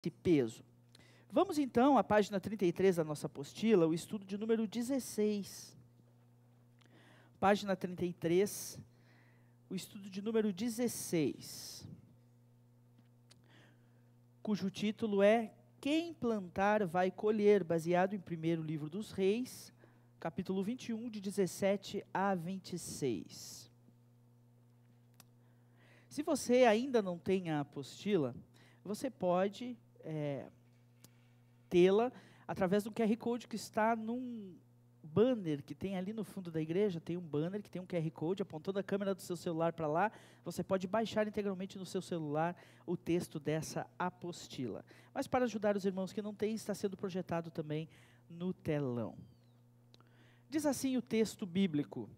esse peso. Vamos então à página 33 da nossa apostila, o estudo de número 16. Página 33, o estudo de número 16, cujo título é Quem plantar vai colher, baseado em 1º livro dos Reis, capítulo 21, de 17 a 26. Se você ainda não tem a apostila, você pode tê-la através do QR Code que está num banner que tem ali no fundo da igreja. Tem um banner que tem um QR Code, apontando a câmera do seu celular para lá. Você pode baixar integralmente no seu celular o texto dessa apostila. Mas para ajudar os irmãos que não têm, está sendo projetado também no telão. Diz assim o texto bíblico: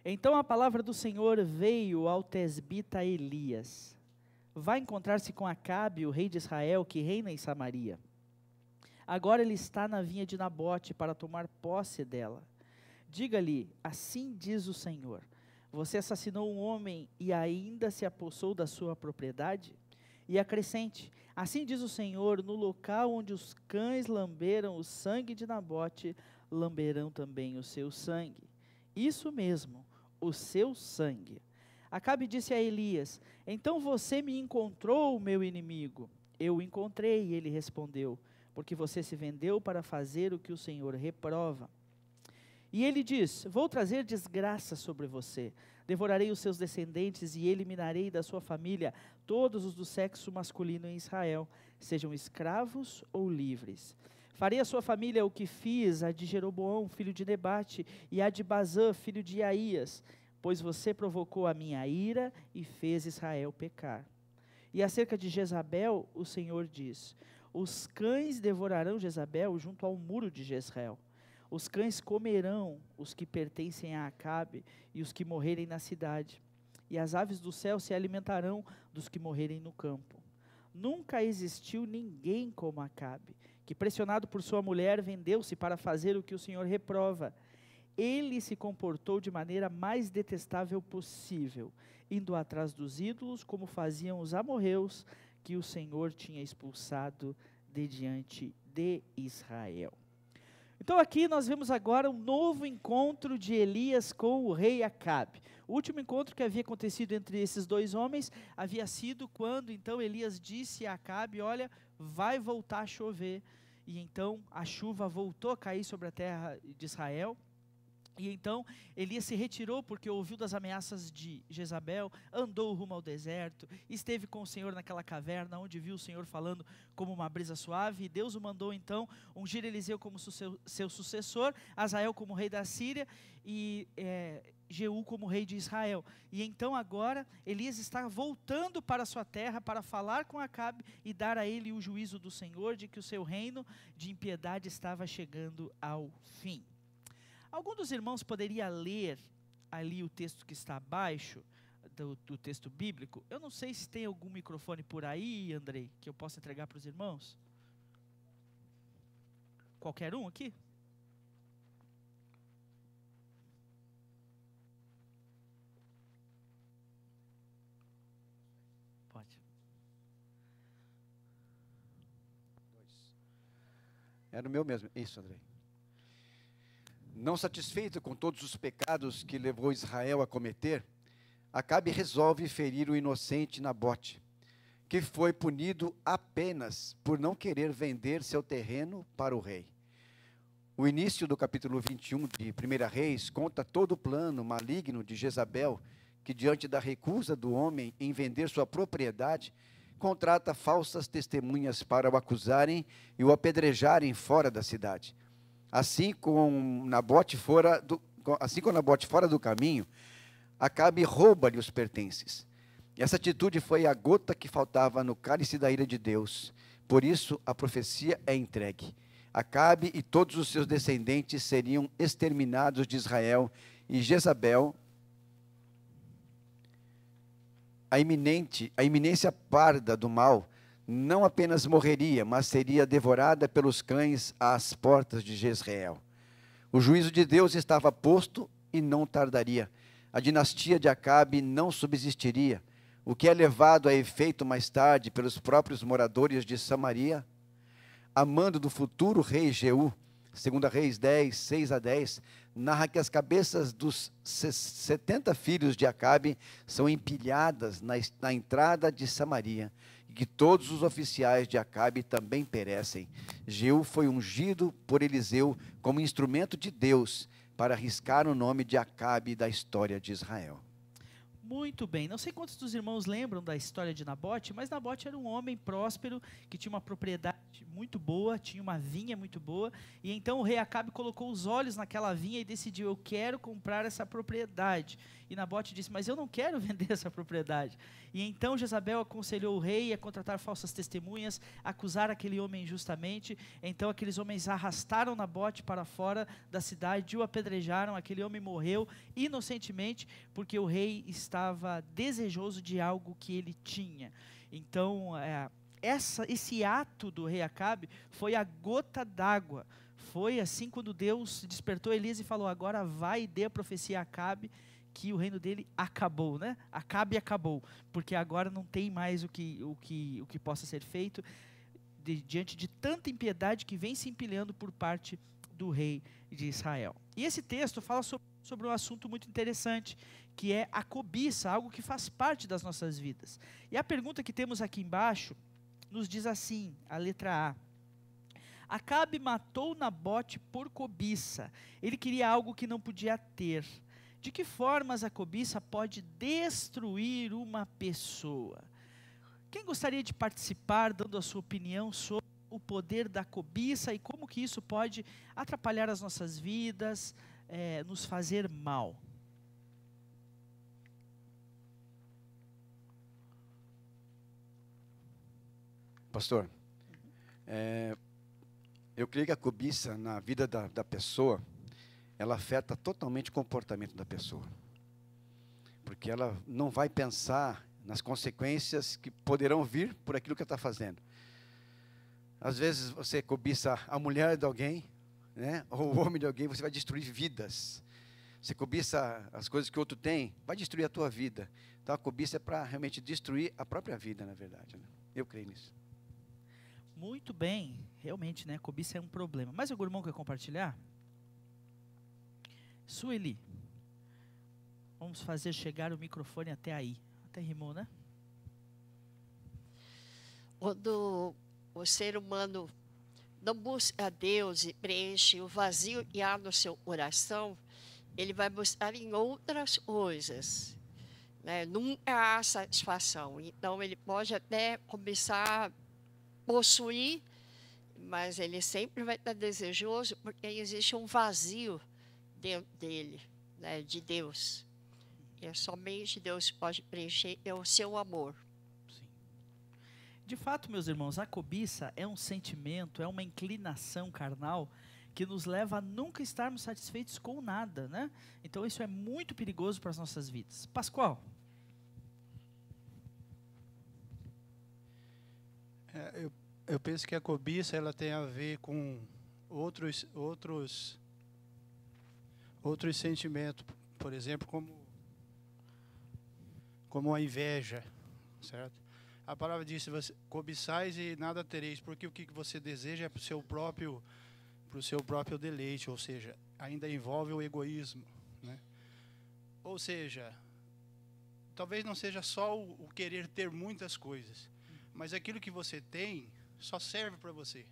Então a palavra do Senhor veio ao tesbita Elias. Vai encontrar-se com Acabe, o rei de Israel, que reina em Samaria. Agora ele está na vinha de Nabote para tomar posse dela. Diga-lhe, assim diz o Senhor: você assassinou um homem e ainda se apossou da sua propriedade? E acrescente, assim diz o Senhor: no local onde os cães lamberam o sangue de Nabote, lamberão também o seu sangue. Isso mesmo, o seu sangue. Acabe disse a Elias: então você me encontrou, meu inimigo. Eu o encontrei, ele respondeu, porque você se vendeu para fazer o que o Senhor reprova. E ele diz: vou trazer desgraça sobre você, devorarei os seus descendentes e eliminarei da sua família todos os do sexo masculino em Israel, sejam escravos ou livres. Farei a sua família o que fiz a de Jeroboão, filho de Nebate, e a de Bazã, filho de Aías, pois você provocou a minha ira e fez Israel pecar. E acerca de Jezabel, o Senhor diz: os cães devorarão Jezabel junto ao muro de Jezreel. Os cães comerão os que pertencem a Acabe e os que morrerem na cidade. E as aves do céu se alimentarão dos que morrerem no campo. Nunca existiu ninguém como Acabe, que pressionado por sua mulher vendeu-se para fazer o que o Senhor reprova. Ele se comportou de maneira mais detestável possível, indo atrás dos ídolos como faziam os amorreus, que o Senhor tinha expulsado de diante de Israel. Então aqui nós vemos agora um novo encontro de Elias com o rei Acabe. O último encontro que havia acontecido entre esses dois homens havia sido quando então Elias disse a Acabe: olha, vai voltar a chover. E então a chuva voltou a cair sobre a terra de Israel. E então Elias se retirou porque ouviu das ameaças de Jezabel, andou rumo ao deserto, esteve com o Senhor naquela caverna, onde viu o Senhor falando como uma brisa suave, e Deus o mandou então ungir Eliseu como seu sucessor, Azael como rei da Síria e Jeú como rei de Israel. E então agora Elias está voltando para a sua terra para falar com Acabe e dar a ele o juízo do Senhor de que o seu reino de impiedade estava chegando ao fim. Algum dos irmãos poderia ler ali o texto que está abaixo do texto bíblico? Eu não sei se tem algum microfone por aí, Andrei, que eu possa entregar para os irmãos. Qualquer um aqui? Pode. Era o meu mesmo. Isso, Andrei. Não satisfeito com todos os pecados que levou Israel a cometer, Acabe resolve ferir o inocente Nabote, que foi punido apenas por não querer vender seu terreno para o rei. O início do capítulo 21 de 1 Reis conta todo o plano maligno de Jezabel, que diante da recusa do homem em vender sua propriedade, contrata falsas testemunhas para o acusarem e o apedrejarem fora da cidade. Assim com Nabote fora do caminho, Acabe rouba-lhe os pertences. Essa atitude foi a gota que faltava no cálice da ira de Deus. Por isso a profecia é entregue. Acabe e todos os seus descendentes seriam exterminados de Israel, e Jezabel, a iminência parda do mal, não apenas morreria, mas seria devorada pelos cães às portas de Jezreel. O juízo de Deus estava posto e não tardaria. A dinastia de Acabe não subsistiria. o que é levado a efeito mais tarde pelos próprios moradores de Samaria, a mando do futuro rei Jeú. 2 Reis 10, 6-10, narra que as cabeças dos 70 filhos de Acabe são empilhadas na entrada de Samaria, e que todos os oficiais de Acabe também perecem. Jeú foi ungido por Eliseu como instrumento de Deus para riscar o nome de Acabe da história de Israel. Muito bem. Não sei quantos dos irmãos lembram da história de Nabote, mas Nabote era um homem próspero, que tinha uma propriedade muito boa, tinha uma vinha muito boa, e então o rei Acabe colocou os olhos naquela vinha e decidiu: eu quero comprar essa propriedade. E Nabote disse: mas eu não quero vender essa propriedade. E então Jezabel aconselhou o rei a contratar falsas testemunhas, acusar aquele homem injustamente. Então aqueles homens arrastaram Nabote para fora da cidade, o apedrejaram, aquele homem morreu inocentemente, porque o rei estava desejoso de algo que ele tinha. Então, esse ato do rei Acabe foi a gota d'água. Foi assim quando Deus despertou Elias e falou: agora vai e dê a profecia a Acabe, que o reino dele acabou, né? Acabe acabou, porque agora não tem mais o que possa ser feito diante de tanta impiedade que vem se empilhando por parte do rei de Israel. E esse texto fala sobre um assunto muito interessante, que é a cobiça, algo que faz parte das nossas vidas. E a pergunta que temos aqui embaixo nos diz assim, a letra A: Acabe matou Nabote por cobiça. Ele queria algo que não podia ter. De que formas a cobiça pode destruir uma pessoa? Quem gostaria de participar, dando a sua opinião sobre o poder da cobiça e como que isso pode atrapalhar as nossas vidas, nos fazer mal? Pastor, eu creio que a cobiça na vida da pessoa, ela afeta totalmente o comportamento da pessoa. Porque ela não vai pensar nas consequências que poderão vir por aquilo que ela está fazendo. Às vezes você cobiça a mulher de alguém, né, ou o homem de alguém, você vai destruir vidas. Você cobiça as coisas que o outro tem, vai destruir a tua vida. Então a cobiça é para realmente destruir a própria vida, na verdade, né? Eu creio nisso. Muito bem, realmente, né? Cobiça é um problema. Mais algum irmão quer compartilhar? Sueli, vamos fazer chegar o microfone até aí. Até rimou, né? Quando o ser humano não busca a Deus e preenche o vazio que há no seu coração, ele vai buscar em outras coisas, né? Nunca há satisfação. Então, ele pode até começar a possuir, mas ele sempre vai estar desejoso, porque existe um vazio dentro dele, né, de Deus. E é somente Deus que pode preencher, é o seu amor. Sim. De fato, meus irmãos, a cobiça é um sentimento, é uma inclinação carnal que nos leva a nunca estarmos satisfeitos com nada, né? Então isso é muito perigoso para as nossas vidas. Pascoal? Eu penso que a cobiça ela tem a ver com outros sentimentos, por exemplo, como a inveja, certo? A palavra diz: cobiçais e nada tereis, porque o que você deseja é para o seu próprio deleite, ou seja, ainda envolve o egoísmo, né? Ou seja, talvez não seja só o querer ter muitas coisas, mas aquilo que você tem só serve para você.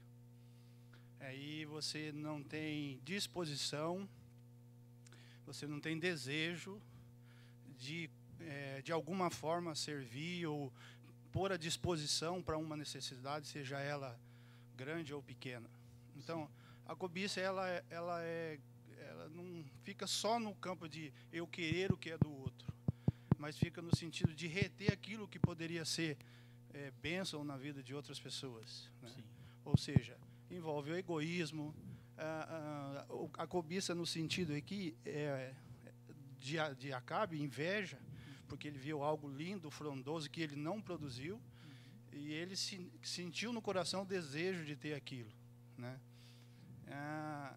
Aí você não tem disposição, você não tem desejo de alguma forma servir ou pôr à disposição para uma necessidade, seja ela grande ou pequena. Então, a cobiça ela não fica só no campo de eu querer o que é do outro, mas fica no sentido de reter aquilo que poderia ser bênção na vida de outras pessoas, né? Ou seja, envolve o egoísmo, a cobiça no sentido aqui de Acabe, inveja, porque ele viu algo lindo, frondoso, que ele não produziu, e ele sentiu no coração o desejo de ter aquilo, né?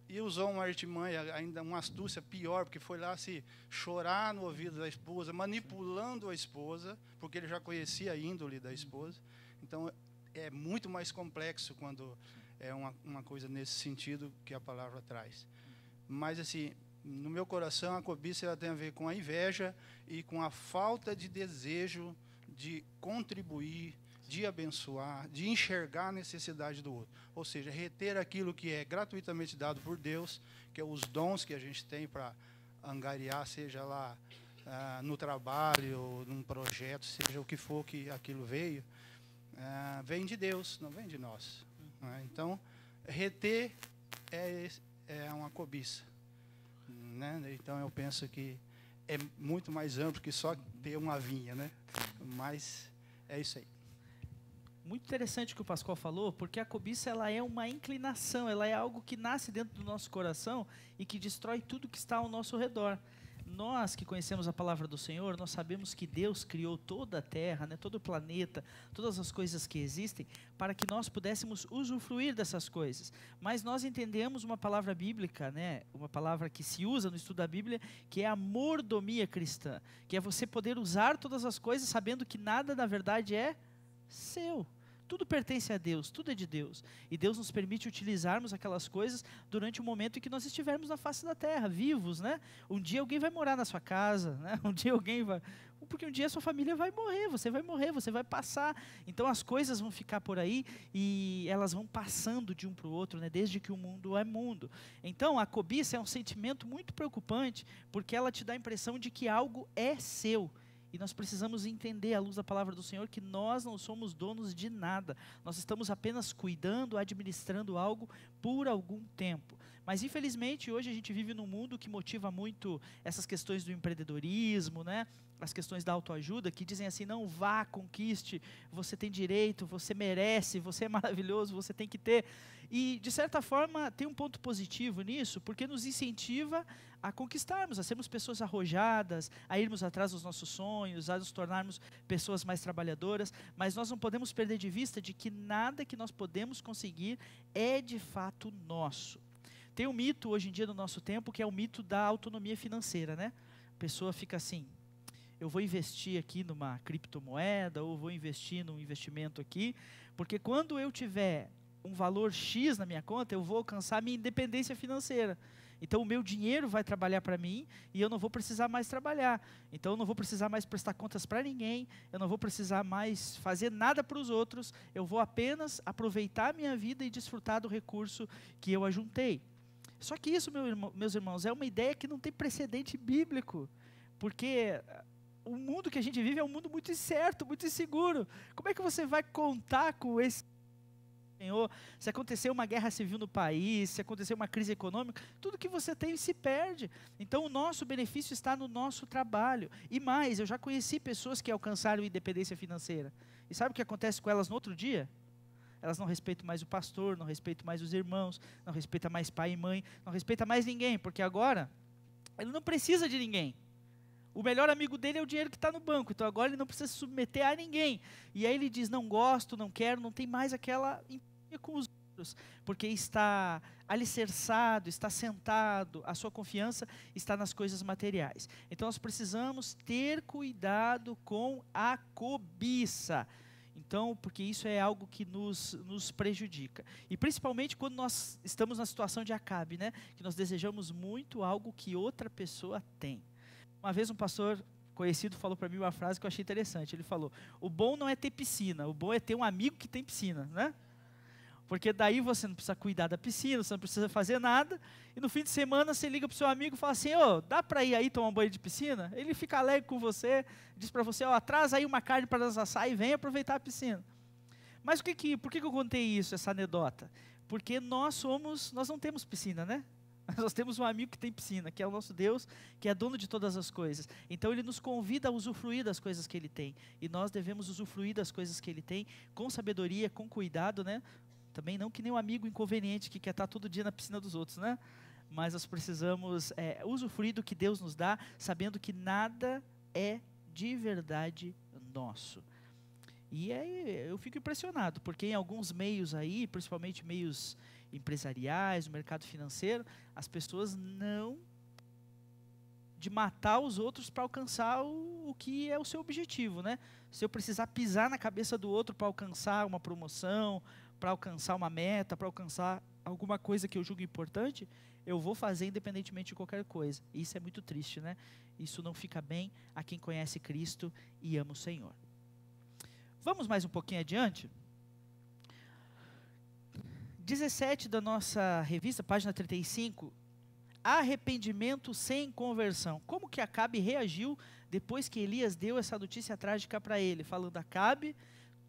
E usou uma artimanha, ainda uma astúcia pior, porque foi lá se chorar no ouvido da esposa, manipulando a esposa, porque ele já conhecia a índole da esposa. Então, é muito mais complexo quando é uma coisa nesse sentido que a palavra traz. Mas, assim, no meu coração, a cobiça ela tem a ver com a inveja e com a falta de desejo de contribuir, de abençoar, de enxergar a necessidade do outro. Ou seja, reter aquilo que é gratuitamente dado por Deus, que é os dons que a gente tem para angariar, seja lá no trabalho, ou num projeto, seja o que for que aquilo veio, vem de Deus, não vem de nós. Né? Então, reter é uma cobiça. Né? Então, eu penso que é muito mais amplo que só ter uma vinha, né? Mas é isso aí. Muito interessante o que o Pascoal falou, porque a cobiça ela é uma inclinação, ela é algo que nasce dentro do nosso coração e que destrói tudo que está ao nosso redor. Nós que conhecemos a palavra do Senhor, nós sabemos que Deus criou toda a terra, né, todo o planeta, todas as coisas que existem, para que nós pudéssemos usufruir dessas coisas. Mas nós entendemos uma palavra bíblica, né, uma palavra que se usa no estudo da Bíblia, que é a mordomia cristã, que é você poder usar todas as coisas sabendo que nada, na verdade, é seu. Tudo pertence a Deus, tudo é de Deus. E Deus nos permite utilizarmos aquelas coisas durante o momento em que nós estivermos na face da terra, vivos, né? Um dia alguém vai morar na sua casa, né? Um dia alguém vai... Porque um dia a sua família vai morrer, você vai passar. Então as coisas vão ficar por aí e elas vão passando de um para o outro, né? Desde que o mundo é mundo. Então a cobiça é um sentimento muito preocupante, porque ela te dá a impressão de que algo é seu. E nós precisamos entender, à luz da palavra do Senhor, que nós não somos donos de nada. Nós estamos apenas cuidando, administrando algo por algum tempo. Mas, infelizmente, hoje a gente vive num mundo que motiva muito essas questões do empreendedorismo, né? As questões da autoajuda, que dizem assim, não vá, conquiste, você tem direito, você merece, você é maravilhoso, você tem que ter. E, de certa forma, tem um ponto positivo nisso, porque nos incentiva a conquistarmos, a sermos pessoas arrojadas, a irmos atrás dos nossos sonhos, a nos tornarmos pessoas mais trabalhadoras, mas nós não podemos perder de vista de que nada que nós podemos conseguir é de fato nosso. Tem um mito hoje em dia no nosso tempo, que é o mito da autonomia financeira, né? A pessoa fica assim, eu vou investir aqui numa criptomoeda, ou vou investir num investimento aqui, porque quando eu tiver um valor X na minha conta, eu vou alcançar a minha independência financeira. Então o meu dinheiro vai trabalhar para mim e eu não vou precisar mais trabalhar. Então eu não vou precisar mais prestar contas para ninguém, eu não vou precisar mais fazer nada para os outros, eu vou apenas aproveitar a minha vida e desfrutar do recurso que eu ajuntei. Só que isso, meus irmãos, é uma ideia que não tem precedente bíblico, porque o mundo que a gente vive é um mundo muito incerto, muito inseguro. Como é que você vai contar com esse Senhor? Se acontecer uma guerra civil no país, se acontecer uma crise econômica, tudo que você tem se perde. Então o nosso benefício está no nosso trabalho. E mais, eu já conheci pessoas que alcançaram independência financeira. E sabe o que acontece com elas no outro dia? Elas não respeitam mais o pastor, não respeitam mais os irmãos, não respeitam mais pai e mãe, não respeitam mais ninguém, porque agora ele não precisa de ninguém. O melhor amigo dele é o dinheiro que está no banco, então agora ele não precisa se submeter a ninguém. E aí ele diz, não gosto, não quero, não tem mais aquela empatia com os outros, porque está alicerçado, está sentado, a sua confiança está nas coisas materiais. Então nós precisamos ter cuidado com a cobiça. Então, porque isso é algo que nos prejudica. E principalmente quando nós estamos na situação de Acabe, né? Que nós desejamos muito algo que outra pessoa tem. Uma vez um pastor conhecido falou para mim uma frase que eu achei interessante. Ele falou, o bom não é ter piscina, o bom é ter um amigo que tem piscina, né? Porque daí você não precisa cuidar da piscina, você não precisa fazer nada, e no fim de semana você liga para o seu amigo e fala assim, dá para ir aí tomar um banho de piscina? Ele fica alegre com você, diz para você, atrasa aí uma carne para nós assar e vem aproveitar a piscina. Mas por que eu contei isso, essa anedota? Porque nós não temos piscina, né? Nós temos um amigo que tem piscina, que é o nosso Deus, que é dono de todas as coisas. Então Ele nos convida a usufruir das coisas que Ele tem. E nós devemos usufruir das coisas que Ele tem, com sabedoria, com cuidado, né? Também não que nem um amigo inconveniente que quer estar todo dia na piscina dos outros, né? Mas nós precisamos usufruir do que Deus nos dá, sabendo que nada é de verdade nosso. E aí eu fico impressionado, porque em alguns meios aí, principalmente meios empresariais, no mercado financeiro, as pessoas não de matar os outros para alcançar o que é o seu objetivo, né? Se eu precisar pisar na cabeça do outro para alcançar uma promoção, para alcançar uma meta, para alcançar alguma coisa que eu julgo importante, eu vou fazer independentemente de qualquer coisa. Isso é muito triste, né? Isso não fica bem a quem conhece Cristo e ama o Senhor. Vamos mais um pouquinho adiante. 17 da nossa revista, página 35, arrependimento sem conversão. Como que Acabe reagiu depois que Elias deu essa notícia trágica para ele? Falando, Acabe,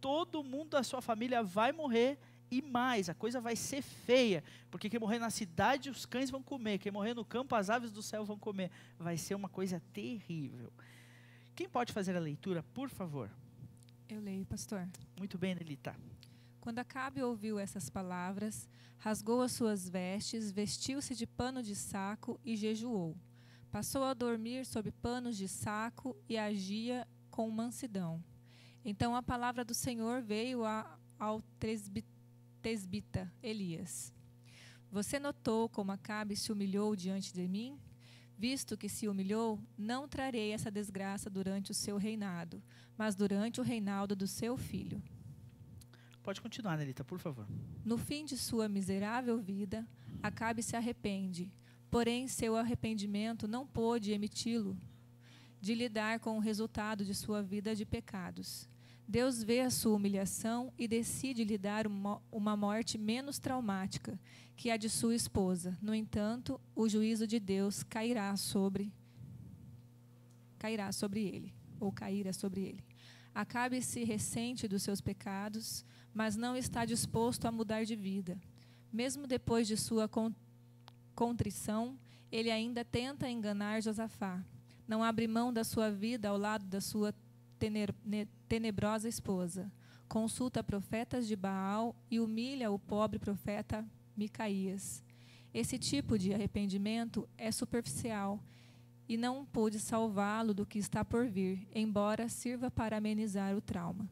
todo mundo da sua família vai morrer e mais, a coisa vai ser feia, porque quem morrer na cidade os cães vão comer, quem morrer no campo as aves do céu vão comer. Vai ser uma coisa terrível. Quem pode fazer a leitura, por favor? Eu leio, pastor. Muito bem, Nelita. Quando Acabe ouviu essas palavras, rasgou as suas vestes, vestiu-se de pano de saco e jejuou. Passou a dormir sob panos de saco e agia com mansidão. Então a palavra do Senhor veio ao tesbita Elias. Você notou como Acabe se humilhou diante de mim? Visto que se humilhou, não trarei essa desgraça durante o seu reinado, mas durante o reinado do seu filho. Pode continuar, Nelita, por favor. No fim de sua miserável vida, Acabe se arrepende, porém seu arrependimento não pôde emiti-lo de lidar com o resultado de sua vida de pecados. Deus vê a sua humilhação e decide lhe dar uma morte menos traumática que a de sua esposa. No entanto, o juízo de Deus cairá sobre ele. Acabe se ressente dos seus pecados, mas não está disposto a mudar de vida. Mesmo depois de sua contrição, ele ainda tenta enganar Josafá. Não abre mão da sua vida ao lado da sua tenebrosa esposa. Consulta profetas de Baal e humilha o pobre profeta Micaías. Esse tipo de arrependimento é superficial e não pôde salvá-lo do que está por vir, embora sirva para amenizar o trauma.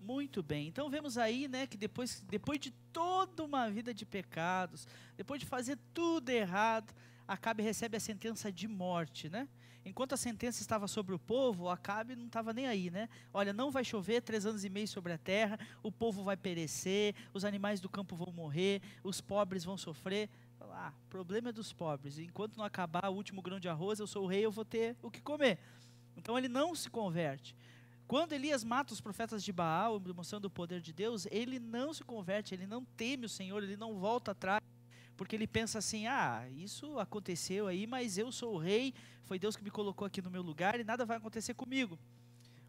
Muito bem, então vemos aí, né, que depois de toda uma vida de pecados, depois de fazer tudo errado, Acabe recebe a sentença de morte, né? Enquanto a sentença estava sobre o povo, Acabe não estava nem aí, né? Olha, não vai chover 3 anos e meio sobre a terra, o povo vai perecer, os animais do campo vão morrer, os pobres vão sofrer. O problema é dos pobres, enquanto não acabar o último grão de arroz, eu sou o rei, eu vou ter o que comer. Então ele não se converte. Quando Elias mata os profetas de Baal, demonstrando o poder de Deus, ele não se converte, ele não teme o Senhor, ele não volta atrás, porque ele pensa assim, isso aconteceu aí, mas eu sou o rei, foi Deus que me colocou aqui no meu lugar e nada vai acontecer comigo.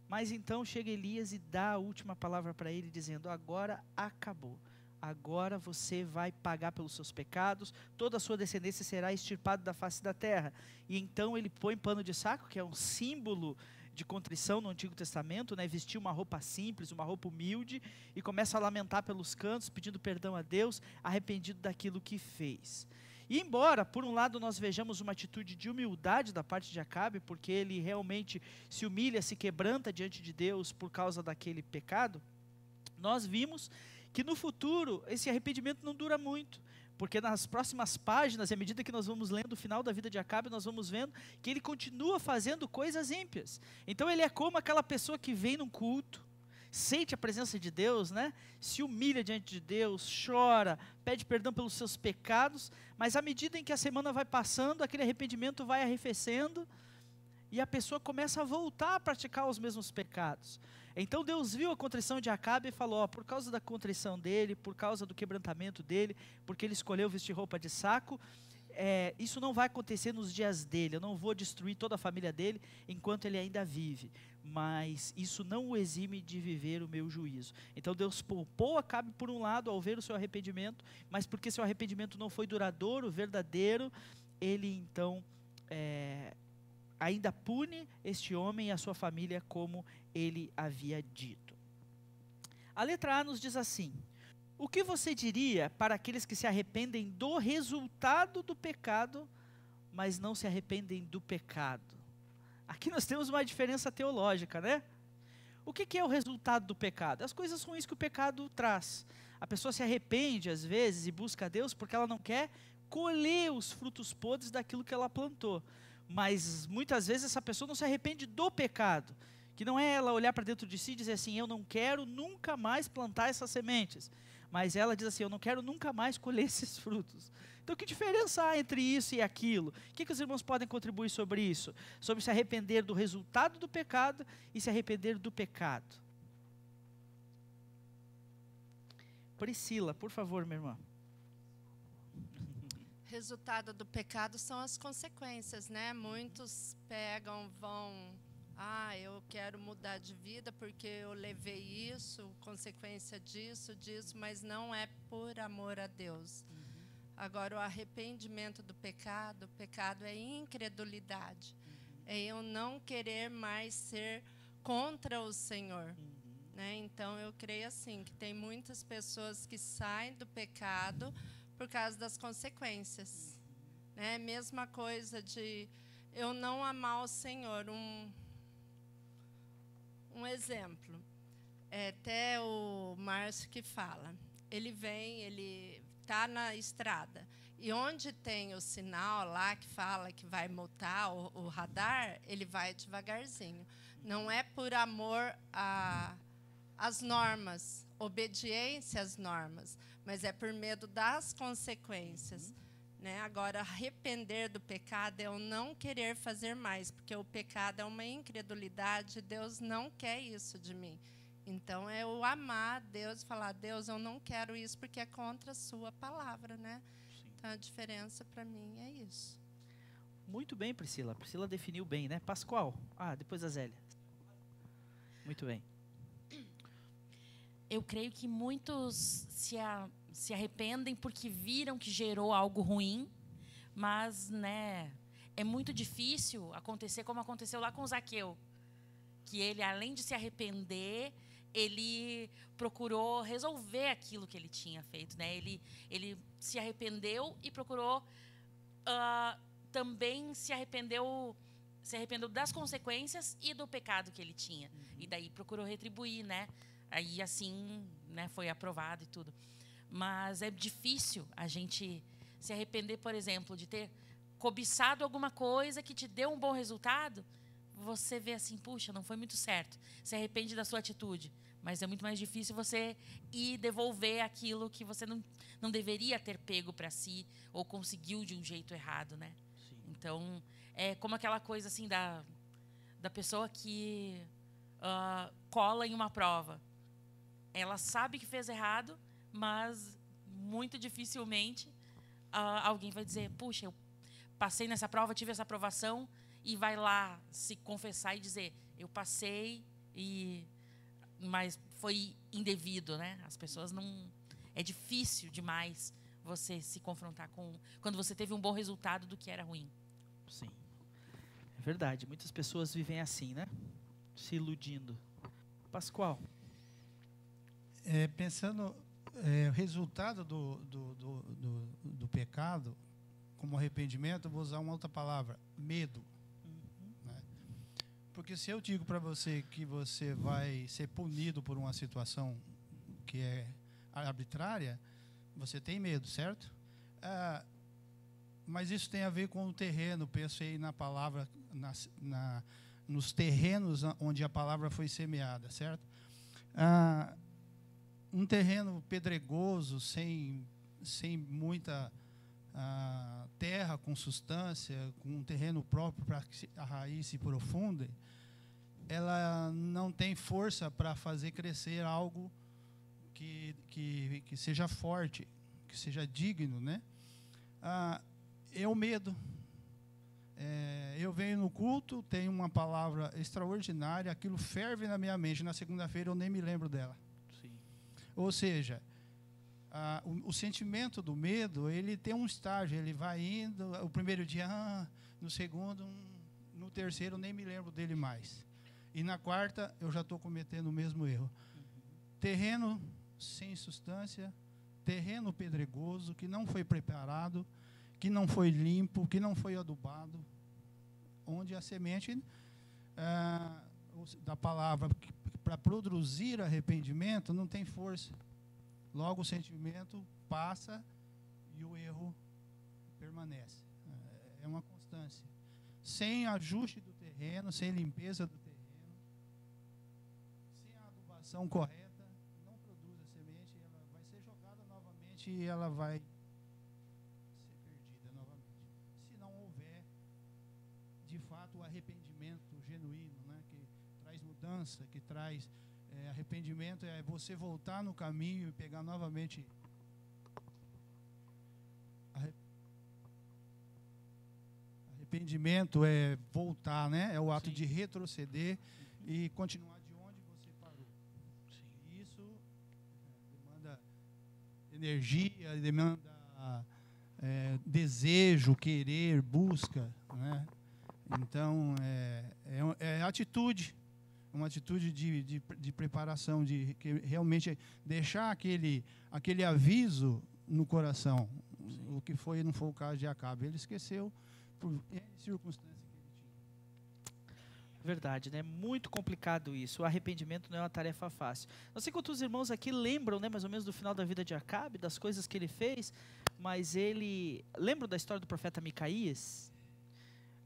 Mas então chega Elias e dá a última palavra para ele, dizendo, agora acabou. Agora você vai pagar pelos seus pecados, toda a sua descendência será extirpada da face da terra. E então ele põe pano de saco, que é um símbolo de contrição no Antigo Testamento, né? Vestiu uma roupa simples, uma roupa humilde, e começa a lamentar pelos cantos, pedindo perdão a Deus, arrependido daquilo que fez. E embora, por um lado, nós vejamos uma atitude de humildade da parte de Acabe, porque ele realmente se humilha, se quebranta diante de Deus por causa daquele pecado, nós vimos que no futuro esse arrependimento não dura muito, porque nas próximas páginas, à medida que nós vamos lendo o final da vida de Acabe, nós vamos vendo que ele continua fazendo coisas ímpias. Então ele é como aquela pessoa que vem num culto, sente a presença de Deus, né? Se humilha diante de Deus, chora, pede perdão pelos seus pecados, mas à medida em que a semana vai passando, aquele arrependimento vai arrefecendo e a pessoa começa a voltar a praticar os mesmos pecados. Então Deus viu a contrição de Acabe e falou, por causa da contrição dele, por causa do quebrantamento dele, porque ele escolheu vestir roupa de saco, isso não vai acontecer nos dias dele, eu não vou destruir toda a família dele enquanto ele ainda vive, mas isso não o exime de viver o meu juízo. Então Deus poupou Acabe por um lado ao ver o seu arrependimento, mas porque seu arrependimento não foi duradouro, verdadeiro, ele então ainda pune este homem e a sua família como ele havia dito. A letra A nos diz assim, o que você diria para aqueles que se arrependem do resultado do pecado, mas não se arrependem do pecado? Aqui nós temos uma diferença teológica, né? O que é o resultado do pecado? As coisas ruins que o pecado traz. A pessoa se arrepende, às vezes, e busca a Deus porque ela não quer colher os frutos podres daquilo que ela plantou. Mas, muitas vezes, essa pessoa não se arrepende do pecado. Que não é ela olhar para dentro de si e dizer assim, eu não quero nunca mais plantar essas sementes. Mas ela diz assim, eu não quero nunca mais colher esses frutos. Então, que diferença há entre isso e aquilo? O que os irmãos podem contribuir sobre isso? Sobre se arrepender do resultado do pecado e se arrepender do pecado. Priscila, por favor, minha irmã. Resultado do pecado são as consequências, né? Muitos vão... eu quero mudar de vida porque eu levei isso, consequência disso, mas não é por amor a Deus. Agora, o arrependimento do pecado, o pecado é incredulidade. É eu não querer mais ser contra o Senhor. Né? Então, eu creio assim, que tem muitas pessoas que saem do pecado por causa das consequências. Né? Mesma coisa de eu não amar o Senhor. Um exemplo, é até o Márcio que fala. Ele está na estrada. E onde tem o sinal lá que fala que vai multar o radar, ele vai devagarzinho. Não é por amor às normas, obediência às normas, mas é por medo das consequências. Né? Agora, arrepender do pecado é eu não querer fazer mais, porque o pecado é uma incredulidade, Deus não quer isso de mim. Então, é eu amar Deus e falar, Deus, eu não quero isso porque é contra a sua palavra. Né? Então, a diferença para mim é isso. Muito bem, Priscila. A Priscila definiu bem, né? Pascoal. Depois a Zélia. Muito bem. Eu creio que muitos se arrependem porque viram que gerou algo ruim, mas, né, é muito difícil acontecer como aconteceu lá com o Zaqueu, que ele, além de se arrepender, ele procurou resolver aquilo que ele tinha feito, né? Ele se arrependeu e procurou também se arrependeu das consequências e do pecado que ele tinha. E daí procurou retribuir, né? Aí assim, né, foi aprovado e tudo. Mas é difícil a gente se arrepender, por exemplo, de ter cobiçado alguma coisa que te deu um bom resultado. Você vê assim, puxa, não foi muito certo. Se arrepende da sua atitude. Mas é muito mais difícil você ir devolver aquilo que você não deveria ter pego para si ou conseguiu de um jeito errado, né? Sim. Então, é como aquela coisa assim da pessoa que cola em uma prova. Ela sabe que fez errado, mas muito dificilmente alguém vai dizer, puxa, eu passei nessa prova, tive essa aprovação, e vai lá se confessar e dizer, eu passei, mas foi indevido, né? As pessoas não... É difícil demais você se confrontar com... Quando você teve um bom resultado do que era ruim. Sim. É verdade. Muitas pessoas vivem assim, né? Se iludindo. Pascoal. Pensando o resultado do pecado, como arrependimento, eu vou usar uma outra palavra, medo. Né? Porque se eu digo para você que você vai ser punido por uma situação que é arbitrária, você tem medo, certo? Mas isso tem a ver com o terreno. Pensei na palavra, nos terrenos onde a palavra foi semeada, certo? Um terreno pedregoso, sem muita terra com substância, com um terreno próprio para que a raiz se profunde, ela não tem força para fazer crescer algo que seja forte, que seja digno, né? É o medo. Eu venho no culto, tenho uma palavra extraordinária, aquilo ferve na minha mente. Na segunda-feira eu nem me lembro dela. Sim. Ou seja, o sentimento do medo, ele tem um estágio, ele vai indo, o primeiro dia, no segundo, no terceiro, nem me lembro dele mais. E na quarta, eu já estou cometendo o mesmo erro. Terreno sem substância, terreno pedregoso, que não foi preparado, que não foi limpo, que não foi adubado, onde a semente da palavra para produzir arrependimento não tem força. logo o sentimento passa e o erro permanece. É uma constância. Sem ajuste do terreno, sem limpeza do terreno, sem a adubação correta, não produz a semente, ela vai ser jogada novamente e ela vai ser perdida novamente. Se não houver, de fato, o arrependimento genuíno, né, que traz mudança, que traz arrependimento, é você voltar no caminho e pegar novamente. Arrependimento é voltar, né? É o ato de retroceder e continuar de onde você parou. E isso demanda energia, demanda desejo, querer, busca, né? Então, é atitude, uma atitude de preparação, de que realmente deixar aquele aviso no coração. O que não foi o caso de Acabe. Ele esqueceu por circunstâncias que ele tinha. Verdade, né? Muito complicado isso. O arrependimento não é uma tarefa fácil. Não sei quantos irmãos aqui lembram, né, mais ou menos do final da vida de Acabe, das coisas que ele fez, mas ele... Lembram da história do profeta Micaías?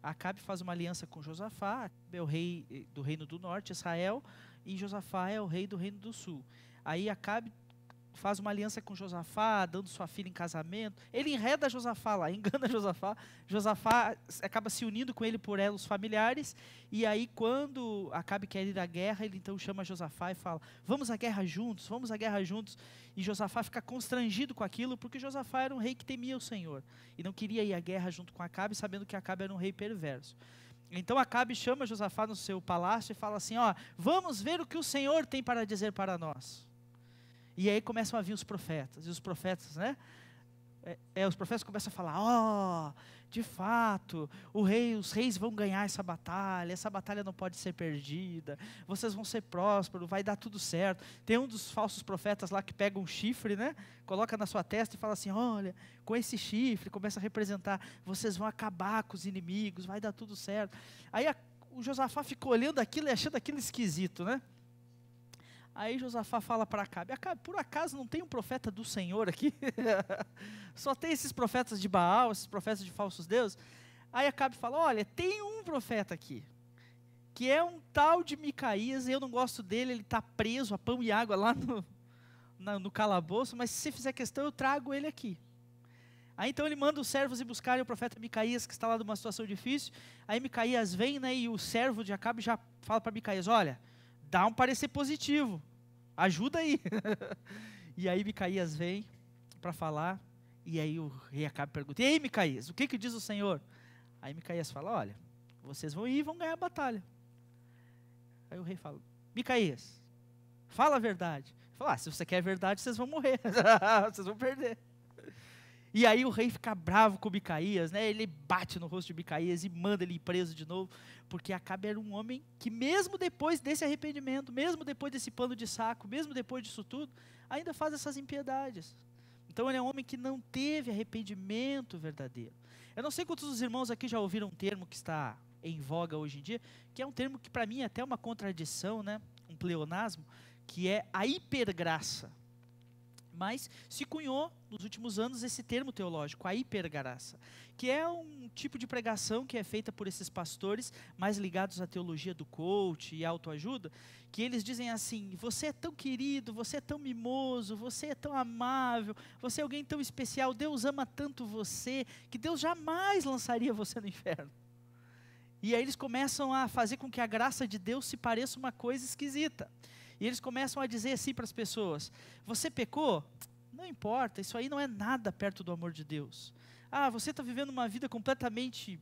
Acabe faz uma aliança com Josafá, é o rei do reino do norte, Israel, e Josafá é o rei do reino do sul. Aí Acabe faz uma aliança com Josafá, dando sua filha em casamento. Ele enreda Josafá lá, engana Josafá. Josafá acaba se unindo com ele por elos familiares. E aí, quando Acabe quer ir à guerra, ele então chama Josafá e fala: vamos à guerra juntos, vamos à guerra juntos. E Josafá fica constrangido com aquilo, porque Josafá era um rei que temia o Senhor. E não queria ir à guerra junto com Acabe, sabendo que Acabe era um rei perverso. Então Acabe chama Josafá no seu palácio e fala assim: ó, vamos ver o que o Senhor tem para dizer para nós. E aí começam a vir os profetas, e os profetas, né? Os profetas começam a falar: de fato, os reis vão ganhar essa batalha não pode ser perdida, vocês vão ser prósperos, vai dar tudo certo. Tem um dos falsos profetas lá que pega um chifre, né? Coloca na sua testa e fala assim: olha, com esse chifre, começa a representar, vocês vão acabar com os inimigos, vai dar tudo certo. Aí o Josafá ficou olhando aquilo e achando aquilo esquisito, né? Aí Josafá fala para Acabe: Acabe, por acaso não tem um profeta do Senhor aqui? Só tem esses profetas de Baal, esses profetas de falsos deuses? Aí Acabe fala: olha, tem um profeta aqui, que é um tal de Micaías, eu não gosto dele, ele está preso a pão e água lá no calabouço, mas se você fizer questão, eu trago ele aqui. Aí então ele manda os servos ir buscarem o profeta Micaías, que está lá numa situação difícil. Aí Micaías vem, né, e o servo de Acabe já fala para Micaías: olha, dá um parecer positivo, ajuda aí. E aí Micaías vem para falar, e aí o rei Acabe pergunta: e aí, Micaías, o que diz o Senhor? Aí Micaías fala: olha, vocês vão ir e vão ganhar a batalha. Aí o rei fala: Micaías, fala a verdade. Ele fala: se você quer a verdade, vocês vão morrer, vocês vão perder. E aí o rei fica bravo com Micaías, né? Ele bate no rosto de Micaías e manda ele ir preso de novo, porque Acabe era um homem que mesmo depois desse arrependimento, mesmo depois desse pano de saco, mesmo depois disso tudo, ainda faz essas impiedades. Então ele é um homem que não teve arrependimento verdadeiro. Eu não sei quantos dos irmãos aqui já ouviram um termo que está em voga hoje em dia, que é um termo que para mim é até uma contradição, né? Um pleonasmo, que é a hipergraça. Mas se cunhou nos últimos anos esse termo teológico, a hipergraça, que é um tipo de pregação que é feita por esses pastores mais ligados à teologia do coach e autoajuda, que eles dizem assim: você é tão querido, você é tão mimoso, você é tão amável, você é alguém tão especial, Deus ama tanto você, que Deus jamais lançaria você no inferno. E aí eles começam a fazer com que a graça de Deus se pareça uma coisa esquisita. E eles começam a dizer assim para as pessoas: você pecou? Não importa, isso aí não é nada perto do amor de Deus. Ah, você está vivendo uma vida completamente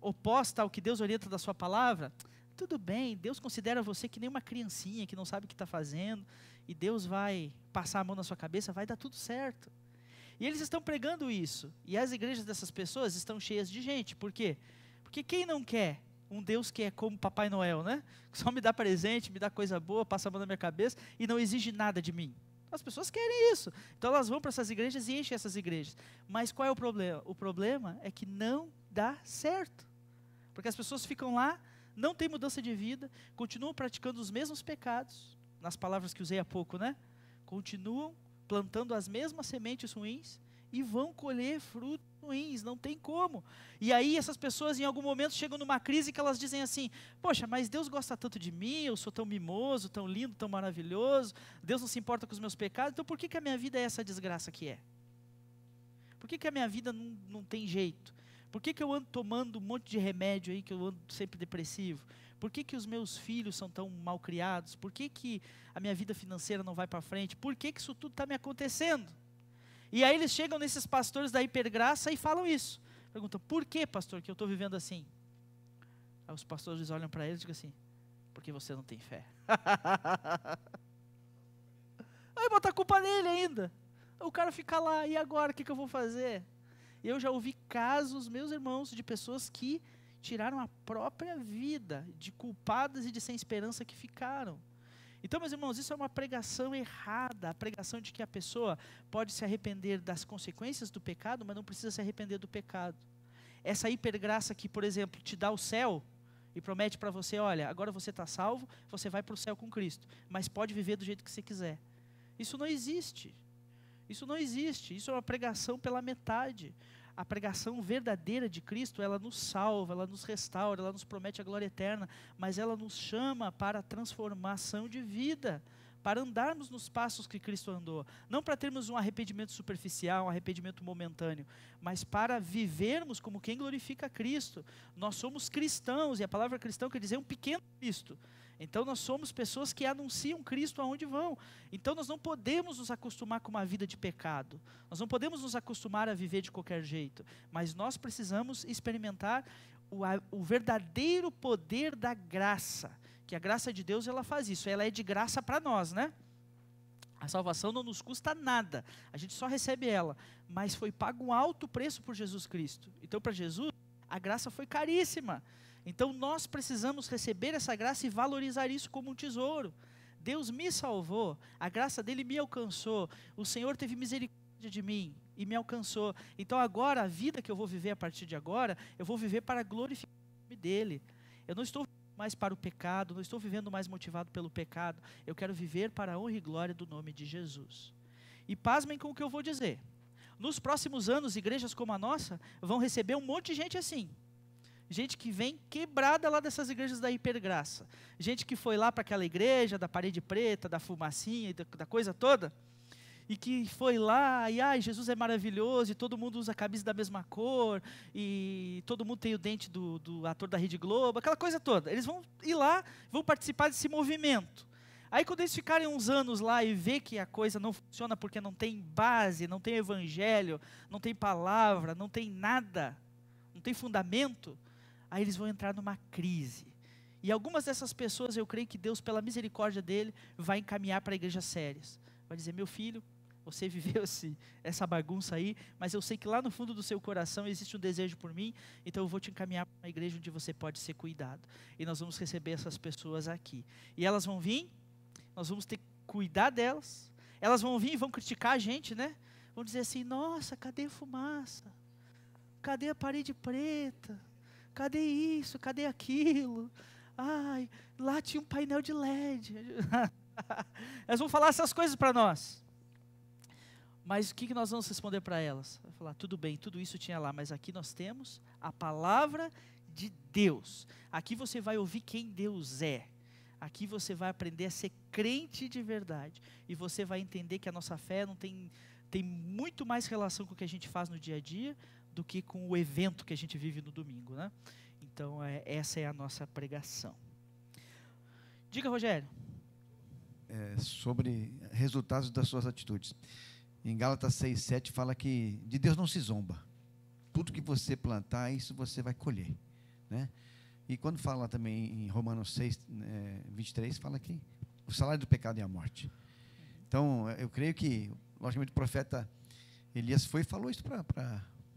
oposta ao que Deus orienta da sua palavra? Tudo bem, Deus considera você que nem uma criancinha que não sabe o que está fazendo, e Deus vai passar a mão na sua cabeça, vai dar tudo certo. E eles estão pregando isso, e as igrejas dessas pessoas estão cheias de gente. Por quê? Porque quem não quer um Deus que é como Papai Noel, né? Que só me dá presente, me dá coisa boa, passa a mão na minha cabeça e não exige nada de mim. As pessoas querem isso. Então elas vão para essas igrejas e enchem essas igrejas. Mas qual é o problema? O problema é que não dá certo. Porque as pessoas ficam lá, não têm mudança de vida, continuam praticando os mesmos pecados, nas palavras que usei há pouco, né? Continuam plantando as mesmas sementes ruins e vão colher frutos ruins, não tem como. E aí essas pessoas em algum momento chegam numa crise que elas dizem assim, poxa, mas Deus gosta tanto de mim, eu sou tão mimoso, tão lindo, tão maravilhoso, Deus não se importa com os meus pecados, então por que a minha vida é essa desgraça que é? Por que a minha vida não tem jeito? Por que eu ando tomando um monte de remédio aí, que eu ando sempre depressivo? Por que os meus filhos são tão mal criados? Por que a minha vida financeira não vai para frente? Por que isso tudo está me acontecendo? E aí eles chegam nesses pastores da hipergraça e falam isso. Perguntam, por que, pastor, que eu estou vivendo assim? Aí os pastores olham para eles e dizem assim, porque você não tem fé. Aí bota a culpa nele ainda. O cara fica lá, e agora, o que eu vou fazer? Eu já ouvi casos, meus irmãos, de pessoas que tiraram a própria vida, de culpadas e de sem esperança que ficaram. Então, meus irmãos, isso é uma pregação errada, a pregação de que a pessoa pode se arrepender das consequências do pecado, mas não precisa se arrepender do pecado. Essa hipergraça que, por exemplo, te dá o céu e promete para você, olha, agora você está salvo, você vai para o céu com Cristo, mas pode viver do jeito que você quiser. Isso não existe. Isso não existe. Isso é uma pregação pela metade. A pregação verdadeira de Cristo, ela nos salva, ela nos restaura, ela nos promete a glória eterna, mas ela nos chama para a transformação de vida, para andarmos nos passos que Cristo andou. Não para termos um arrependimento superficial, um arrependimento momentâneo, mas para vivermos como quem glorifica a Cristo. Nós somos cristãos, e a palavra cristão quer dizer um pequeno Cristo. Então nós somos pessoas que anunciam Cristo aonde vão. Então nós não podemos nos acostumar com uma vida de pecado. Nós não podemos nos acostumar a viver de qualquer jeito. Mas nós precisamos experimentar o verdadeiro poder da graça. Que a graça de Deus, ela faz isso. Ela é de graça para nós, né? A salvação não nos custa nada. A gente só recebe ela. Mas foi pago um alto preço por Jesus Cristo. Então para Jesus, a graça foi caríssima. Então nós precisamos receber essa graça e valorizar isso como um tesouro. Deus me salvou, a graça dele me alcançou, o Senhor teve misericórdia de mim e me alcançou. Então agora, a vida que eu vou viver a partir de agora, eu vou viver para glorificar o nome dele. Eu não estou vivendo mais para o pecado, não estou vivendo mais motivado pelo pecado, eu quero viver para a honra e glória do nome de Jesus. E pasmem com o que eu vou dizer. Nos próximos anos, igrejas como a nossa vão receber um monte de gente assim. Gente que vem quebrada lá dessas igrejas da hipergraça. Gente que foi lá para aquela igreja da parede preta, da fumacinha, da coisa toda. E que foi lá e, Jesus é maravilhoso, e todo mundo usa a camisa da mesma cor, e todo mundo tem o dente do ator da Rede Globo, aquela coisa toda. Eles vão ir lá, vão participar desse movimento. Aí quando eles ficarem uns anos lá e ver que a coisa não funciona porque não tem base, não tem evangelho, não tem palavra, não tem nada, não tem fundamento, aí eles vão entrar numa crise. E algumas dessas pessoas, eu creio que Deus, pela misericórdia dele, vai encaminhar para igrejas sérias. Vai dizer, meu filho, você viveu essa bagunça aí, mas eu sei que lá no fundo do seu coração existe um desejo por mim, então eu vou te encaminhar para uma igreja onde você pode ser cuidado. E nós vamos receber essas pessoas aqui. E elas vão vir, nós vamos ter que cuidar delas. Elas vão vir e vão criticar a gente, né? Vão dizer assim, nossa, cadê a fumaça? Cadê a parede preta? Cadê isso? Cadê aquilo? Ai, lá tinha um painel de LED. Elas vão falar essas coisas para nós. Mas o que nós vamos responder para elas? Vai falar, tudo bem, tudo isso tinha lá, mas aqui nós temos a palavra de Deus. Aqui você vai ouvir quem Deus é. Aqui você vai aprender a ser crente de verdade. E você vai entender que a nossa fé não tem muito mais relação com o que a gente faz no dia a dia do que com o evento que a gente vive no domingo, né? Então, essa é a nossa pregação. Diga, Rogério. Sobre resultados das suas atitudes. Em Gálatas 6:7 fala que de Deus não se zomba. Tudo que você plantar, isso você vai colher, né? E quando fala também em Romanos 6:23, fala que o salário do pecado é a morte. Então, eu creio que, logicamente, o profeta Elias foi e falou isso para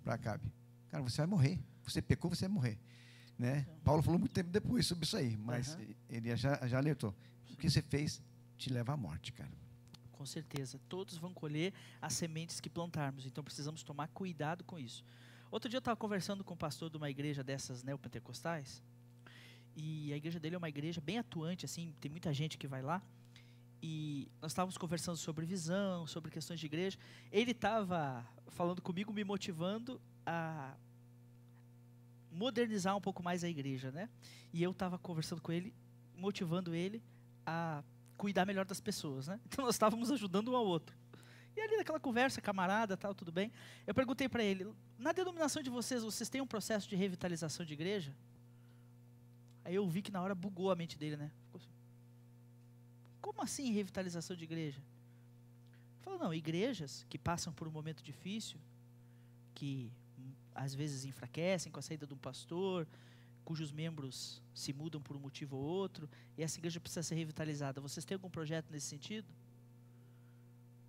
Acabe. Cara, você vai morrer. Você pecou, você vai morrer. Né? Paulo falou muito tempo depois sobre isso aí, mas ele já alertou. O que você fez te leva à morte, cara. Com certeza. Todos vão colher as sementes que plantarmos. Então, precisamos tomar cuidado com isso. Outro dia eu estava conversando com um pastor de uma igreja dessas neopentecostais. E a igreja dele é uma igreja bem atuante, assim, tem muita gente que vai lá. e nós estávamos conversando sobre visão, sobre questões de igreja. Ele estava falando comigo, me motivando a modernizar um pouco mais a igreja, né? E eu estava conversando com ele, motivando ele a cuidar melhor das pessoas, né? Então nós estávamos ajudando um ao outro. E ali naquela conversa, camarada, tal, tudo bem. Eu perguntei para ele, na denominação de vocês têm um processo de revitalização de igreja? Aí eu vi que na hora bugou a mente dele, né? Ficou assim, como assim revitalização de igreja? Ele falou, não, igrejas que passam por um momento difícil, que às vezes enfraquecem com a saída de um pastor, cujos membros se mudam por um motivo ou outro, e essa igreja precisa ser revitalizada. Vocês têm algum projeto nesse sentido?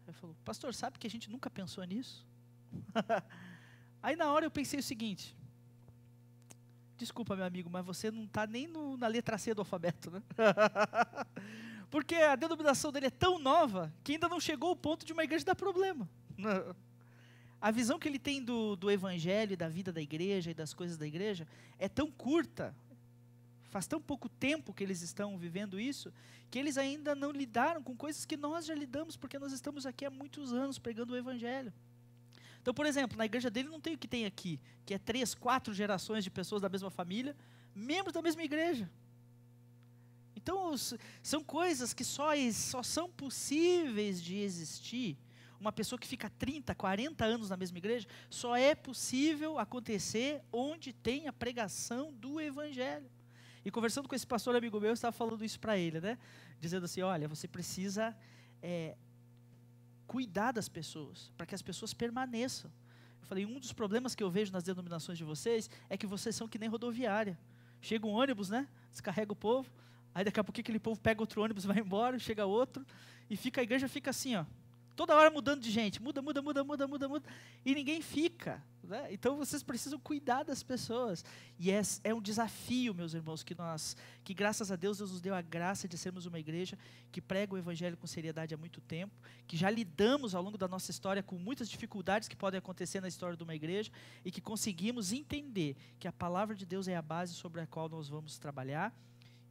Ele falou, pastor, sabe que a gente nunca pensou nisso? Aí na hora eu pensei o seguinte, desculpa meu amigo, mas você não está nem na letra C do alfabeto, né? Porque a denominação dele é tão nova, que ainda não chegou ao ponto de uma igreja dar problema. A visão que ele tem do evangelho, da vida da igreja e das coisas da igreja, é tão curta, faz tão pouco tempo que eles estão vivendo isso, que eles ainda não lidaram com coisas que nós já lidamos, porque nós estamos aqui há muitos anos pregando o evangelho. Então, por exemplo, na igreja dele não tem o que tem aqui, que é 3, 4 gerações de pessoas da mesma família, membros da mesma igreja. Então, são coisas que só são possíveis de existir. Uma pessoa que fica 30, 40 anos na mesma igreja, só é possível acontecer onde tem a pregação do evangelho. E conversando com esse pastor amigo meu, eu estava falando isso para ele, né? Dizendo assim, olha, você precisa cuidar das pessoas, para que as pessoas permaneçam. Eu falei, um dos problemas que eu vejo nas denominações de vocês, é que vocês são que nem rodoviária. Chega um ônibus, né? Descarrega o povo, aí daqui a pouco aquele povo pega outro ônibus, vai embora, chega outro, e a igreja fica assim, ó. Toda hora mudando de gente, muda, e ninguém fica, né? Então vocês precisam cuidar das pessoas, e é um desafio, meus irmãos, que graças a Deus nos deu a graça de sermos uma igreja que prega o evangelho com seriedade há muito tempo, que já lidamos ao longo da nossa história com muitas dificuldades que podem acontecer na história de uma igreja, e que conseguimos entender que a palavra de Deus é a base sobre a qual nós vamos trabalhar,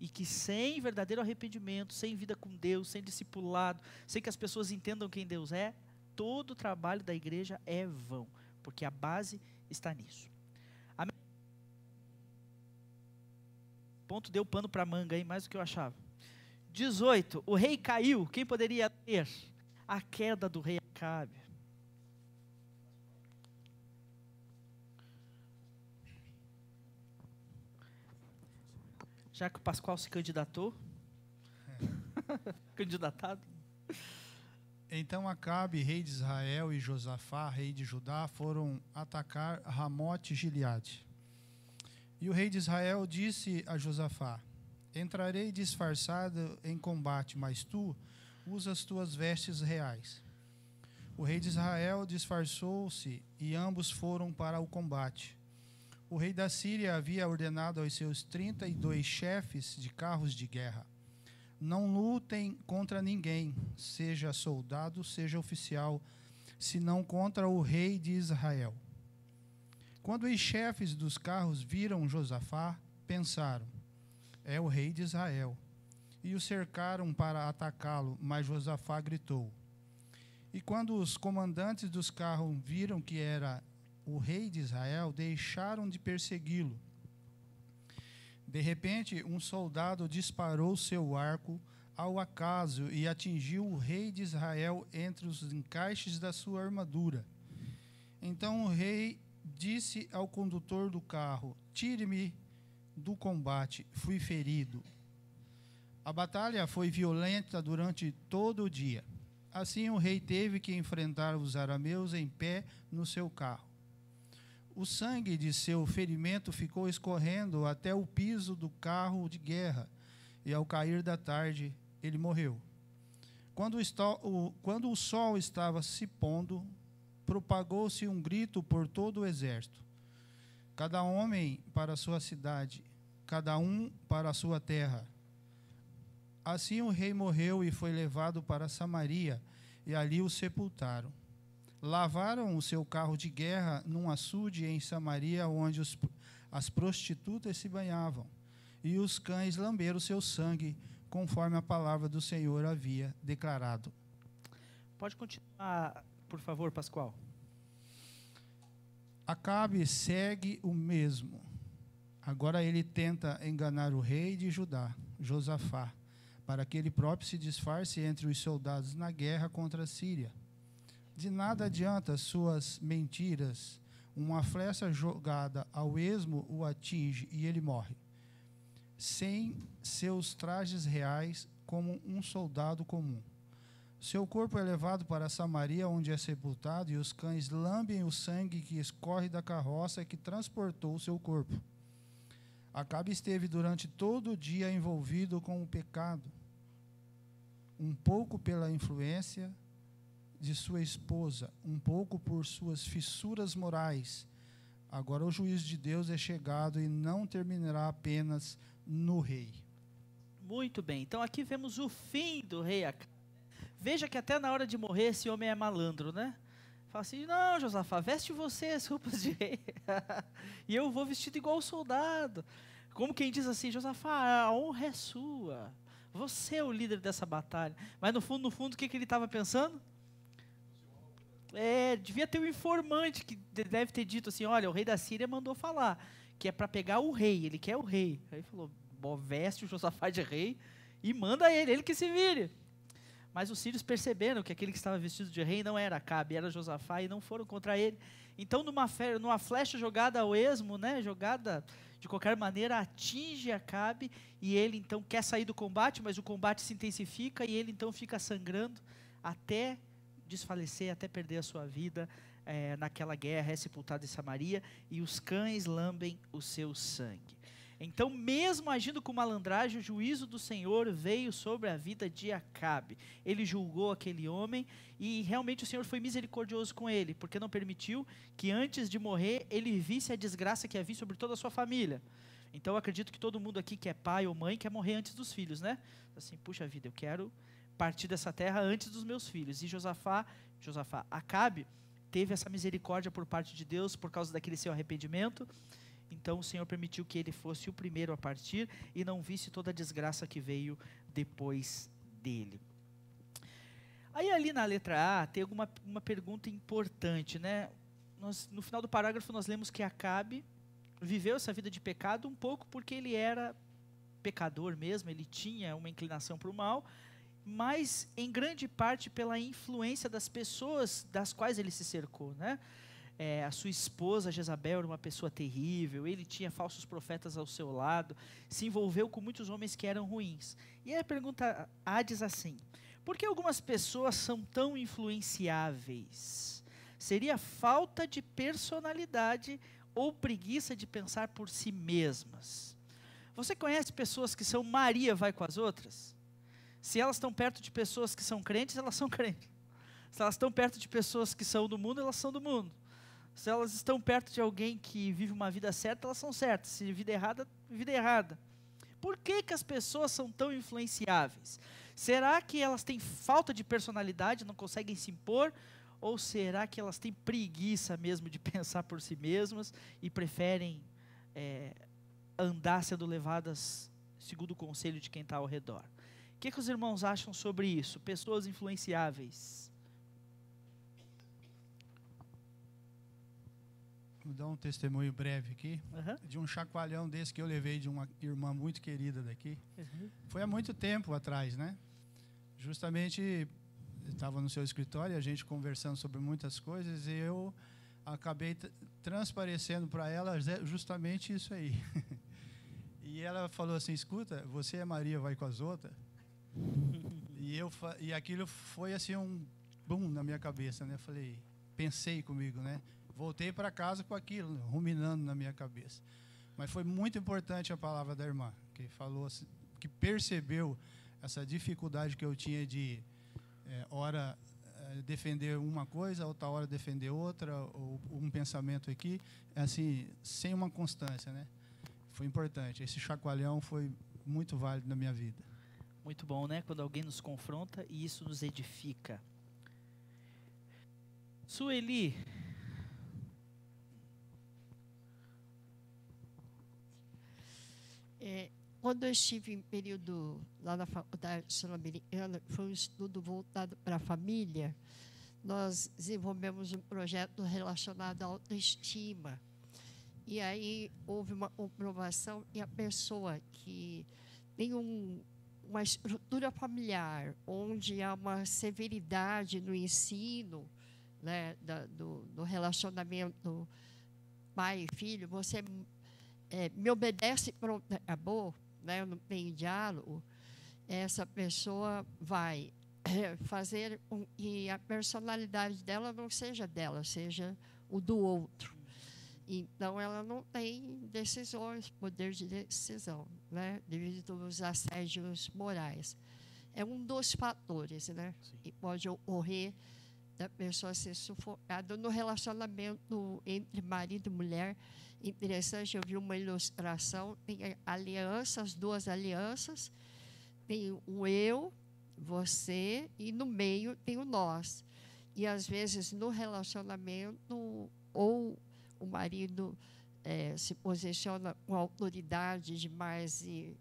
e que sem verdadeiro arrependimento, sem vida com Deus, sem discipulado, sem que as pessoas entendam quem Deus é, todo o trabalho da igreja é vão, porque a base está nisso. Amém? Ponto deu pano para manga, hein? Mais do que eu achava. 18, o rei caiu, quem poderia ter? A queda do rei Acabe. Já que o Pascoal se candidatou, candidatado. Então Acabe, rei de Israel, e Josafá, rei de Judá, foram atacar Ramote e Gileade. E o rei de Israel disse a Josafá, entrarei disfarçado em combate, mas tu usa as tuas vestes reais. O rei de Israel disfarçou-se e ambos foram para o combate. O rei da Síria havia ordenado aos seus 32 chefes de carros de guerra, não lutem contra ninguém, seja soldado, seja oficial, senão contra o rei de Israel. Quando os chefes dos carros viram Josafá, pensaram, é o rei de Israel, e o cercaram para atacá-lo, mas Josafá gritou. E quando os comandantes dos carros viram que era o rei de Israel, deixaram de persegui-lo. De repente, um soldado disparou seu arco ao acaso e atingiu o rei de Israel entre os encaixes da sua armadura. Então o rei disse ao condutor do carro, tire-me do combate, fui ferido. A batalha foi violenta durante todo o dia. Assim o rei teve que enfrentar os arameus em pé no seu carro. O sangue de seu ferimento ficou escorrendo até o piso do carro de guerra, e ao cair da tarde, ele morreu. Quando o sol estava se pondo, propagou-se um grito por todo o exército. Cada homem para a sua cidade, cada um para a sua terra. Assim o rei morreu e foi levado para Samaria, e ali o sepultaram. Lavaram o seu carro de guerra num açude em Samaria, onde as prostitutas se banhavam, e os cães lamberam seu sangue, conforme a palavra do Senhor havia declarado. Pode continuar, por favor, Pascoal. Acabe segue o mesmo. Agora ele tenta enganar o rei de Judá, Josafá, para que ele próprio se disfarce entre os soldados na guerra contra a Síria. De nada adianta suas mentiras. Uma flecha jogada ao esmo o atinge e ele morre, sem seus trajes reais, como um soldado comum. Seu corpo é levado para Samaria, onde é sepultado, e os cães lambem o sangue que escorre da carroça que transportou seu corpo. Acabe esteve durante todo o dia envolvido com o pecado, um pouco pela influência de sua esposa, um pouco por suas fissuras morais. Agora o juízo de Deus é chegado e não terminará apenas no rei. Muito bem, então aqui vemos o fim do rei Acabe. Veja que até na hora de morrer esse homem é malandro, né? Fala assim, não, Josafá, veste você as roupas de rei, e eu vou vestido igual o soldado. Como quem diz assim, Josafá, a honra é sua, você é o líder dessa batalha. Mas no fundo, o que ele estava pensando? Devia ter um informante que deve ter dito assim, olha, o rei da Síria mandou falar, que é para pegar o rei, ele quer o rei. Aí falou, veste o Josafá de rei e manda ele que se vire. Mas os sírios perceberam que aquele que estava vestido de rei não era Acabe, era Josafá, e não foram contra ele. Então, numa flecha jogada ao esmo, né, jogada de qualquer maneira, atinge Acabe, e ele então quer sair do combate, mas o combate se intensifica, e ele então fica sangrando até desfalecer, até perder a sua vida naquela guerra, é sepultado em Samaria, e os cães lambem o seu sangue. Então, mesmo agindo com malandragem, o juízo do Senhor veio sobre a vida de Acabe. Ele julgou aquele homem e realmente o Senhor foi misericordioso com ele, porque não permitiu que antes de morrer ele visse a desgraça que havia sobre toda a sua família. Então, eu acredito que todo mundo aqui que é pai ou mãe quer morrer antes dos filhos, né? Assim, puxa vida, eu quero partir dessa terra antes dos meus filhos. E Acabe teve essa misericórdia por parte de Deus por causa daquele seu arrependimento. Então o Senhor permitiu que ele fosse o primeiro a partir e não visse toda a desgraça que veio depois dele. Aí ali na letra A tem uma pergunta importante, né? No final do parágrafo nós lemos que Acabe viveu essa vida de pecado um pouco porque ele era pecador mesmo, ele tinha uma inclinação para o mal, mas em grande parte pela influência das pessoas das quais ele se cercou, né? A sua esposa Jezabel era uma pessoa terrível, ele tinha falsos profetas ao seu lado, se envolveu com muitos homens que eram ruins. E aí a pergunta A diz assim, por que algumas pessoas são tão influenciáveis? Seria falta de personalidade ou preguiça de pensar por si mesmas? Você conhece pessoas que são Maria vai com as outras? Se elas estão perto de pessoas que são crentes, elas são crentes. Se elas estão perto de pessoas que são do mundo, elas são do mundo. Se elas estão perto de alguém que vive uma vida certa, elas são certas. Se vida errada, vida errada. Por que as pessoas são tão influenciáveis? Será que elas têm falta de personalidade, não conseguem se impor? Ou será que elas têm preguiça mesmo de pensar por si mesmas e preferem andar sendo levadas segundo o conselho de quem está ao redor? O que os irmãos acham sobre isso? Pessoas influenciáveis. Vou dar um testemunho breve aqui, de um chacoalhão desse que eu levei de uma irmã muito querida daqui. Foi há muito tempo atrás, né? Justamente, estava no seu escritório, a gente conversando sobre muitas coisas, e eu acabei transparecendo para ela justamente isso aí. E ela falou assim, escuta, você é Maria, vai com as outras? E aquilo foi assim um boom na minha cabeça, né? Falei, pensei comigo, né? Voltei para casa com aquilo, ruminando na minha cabeça. Mas foi muito importante a palavra da irmã, que falou, que percebeu essa dificuldade que eu tinha de, ora, defender uma coisa, outra hora defender outra, ou um pensamento aqui, assim, sem uma constância, né? Foi importante. Esse chacoalhão foi muito válido na minha vida. Muito bom, né? Quando alguém nos confronta e isso nos edifica. Sueli. quando eu estive em período lá na Faculdade Sul-Americana, foi um estudo voltado para a família, nós desenvolvemos um projeto relacionado à autoestima. E aí houve uma comprovação e a pessoa que tem uma estrutura familiar, onde há uma severidade no ensino, né, do relacionamento pai e filho, você me obedece, pronto, acabou, né, não tem diálogo, essa pessoa vai fazer com que a personalidade dela não seja dela, seja o do outro. Então, ela não tem decisões, poder de decisão, né, devido aos assédios morais. É um dos fatores, né, que pode ocorrer da pessoa ser sufocada no relacionamento entre marido e mulher. Interessante, eu vi uma ilustração, tem alianças, 2 alianças, tem o eu, você, e no meio tem o nós. E, às vezes, no relacionamento, ou o marido se posiciona com autoridade demais e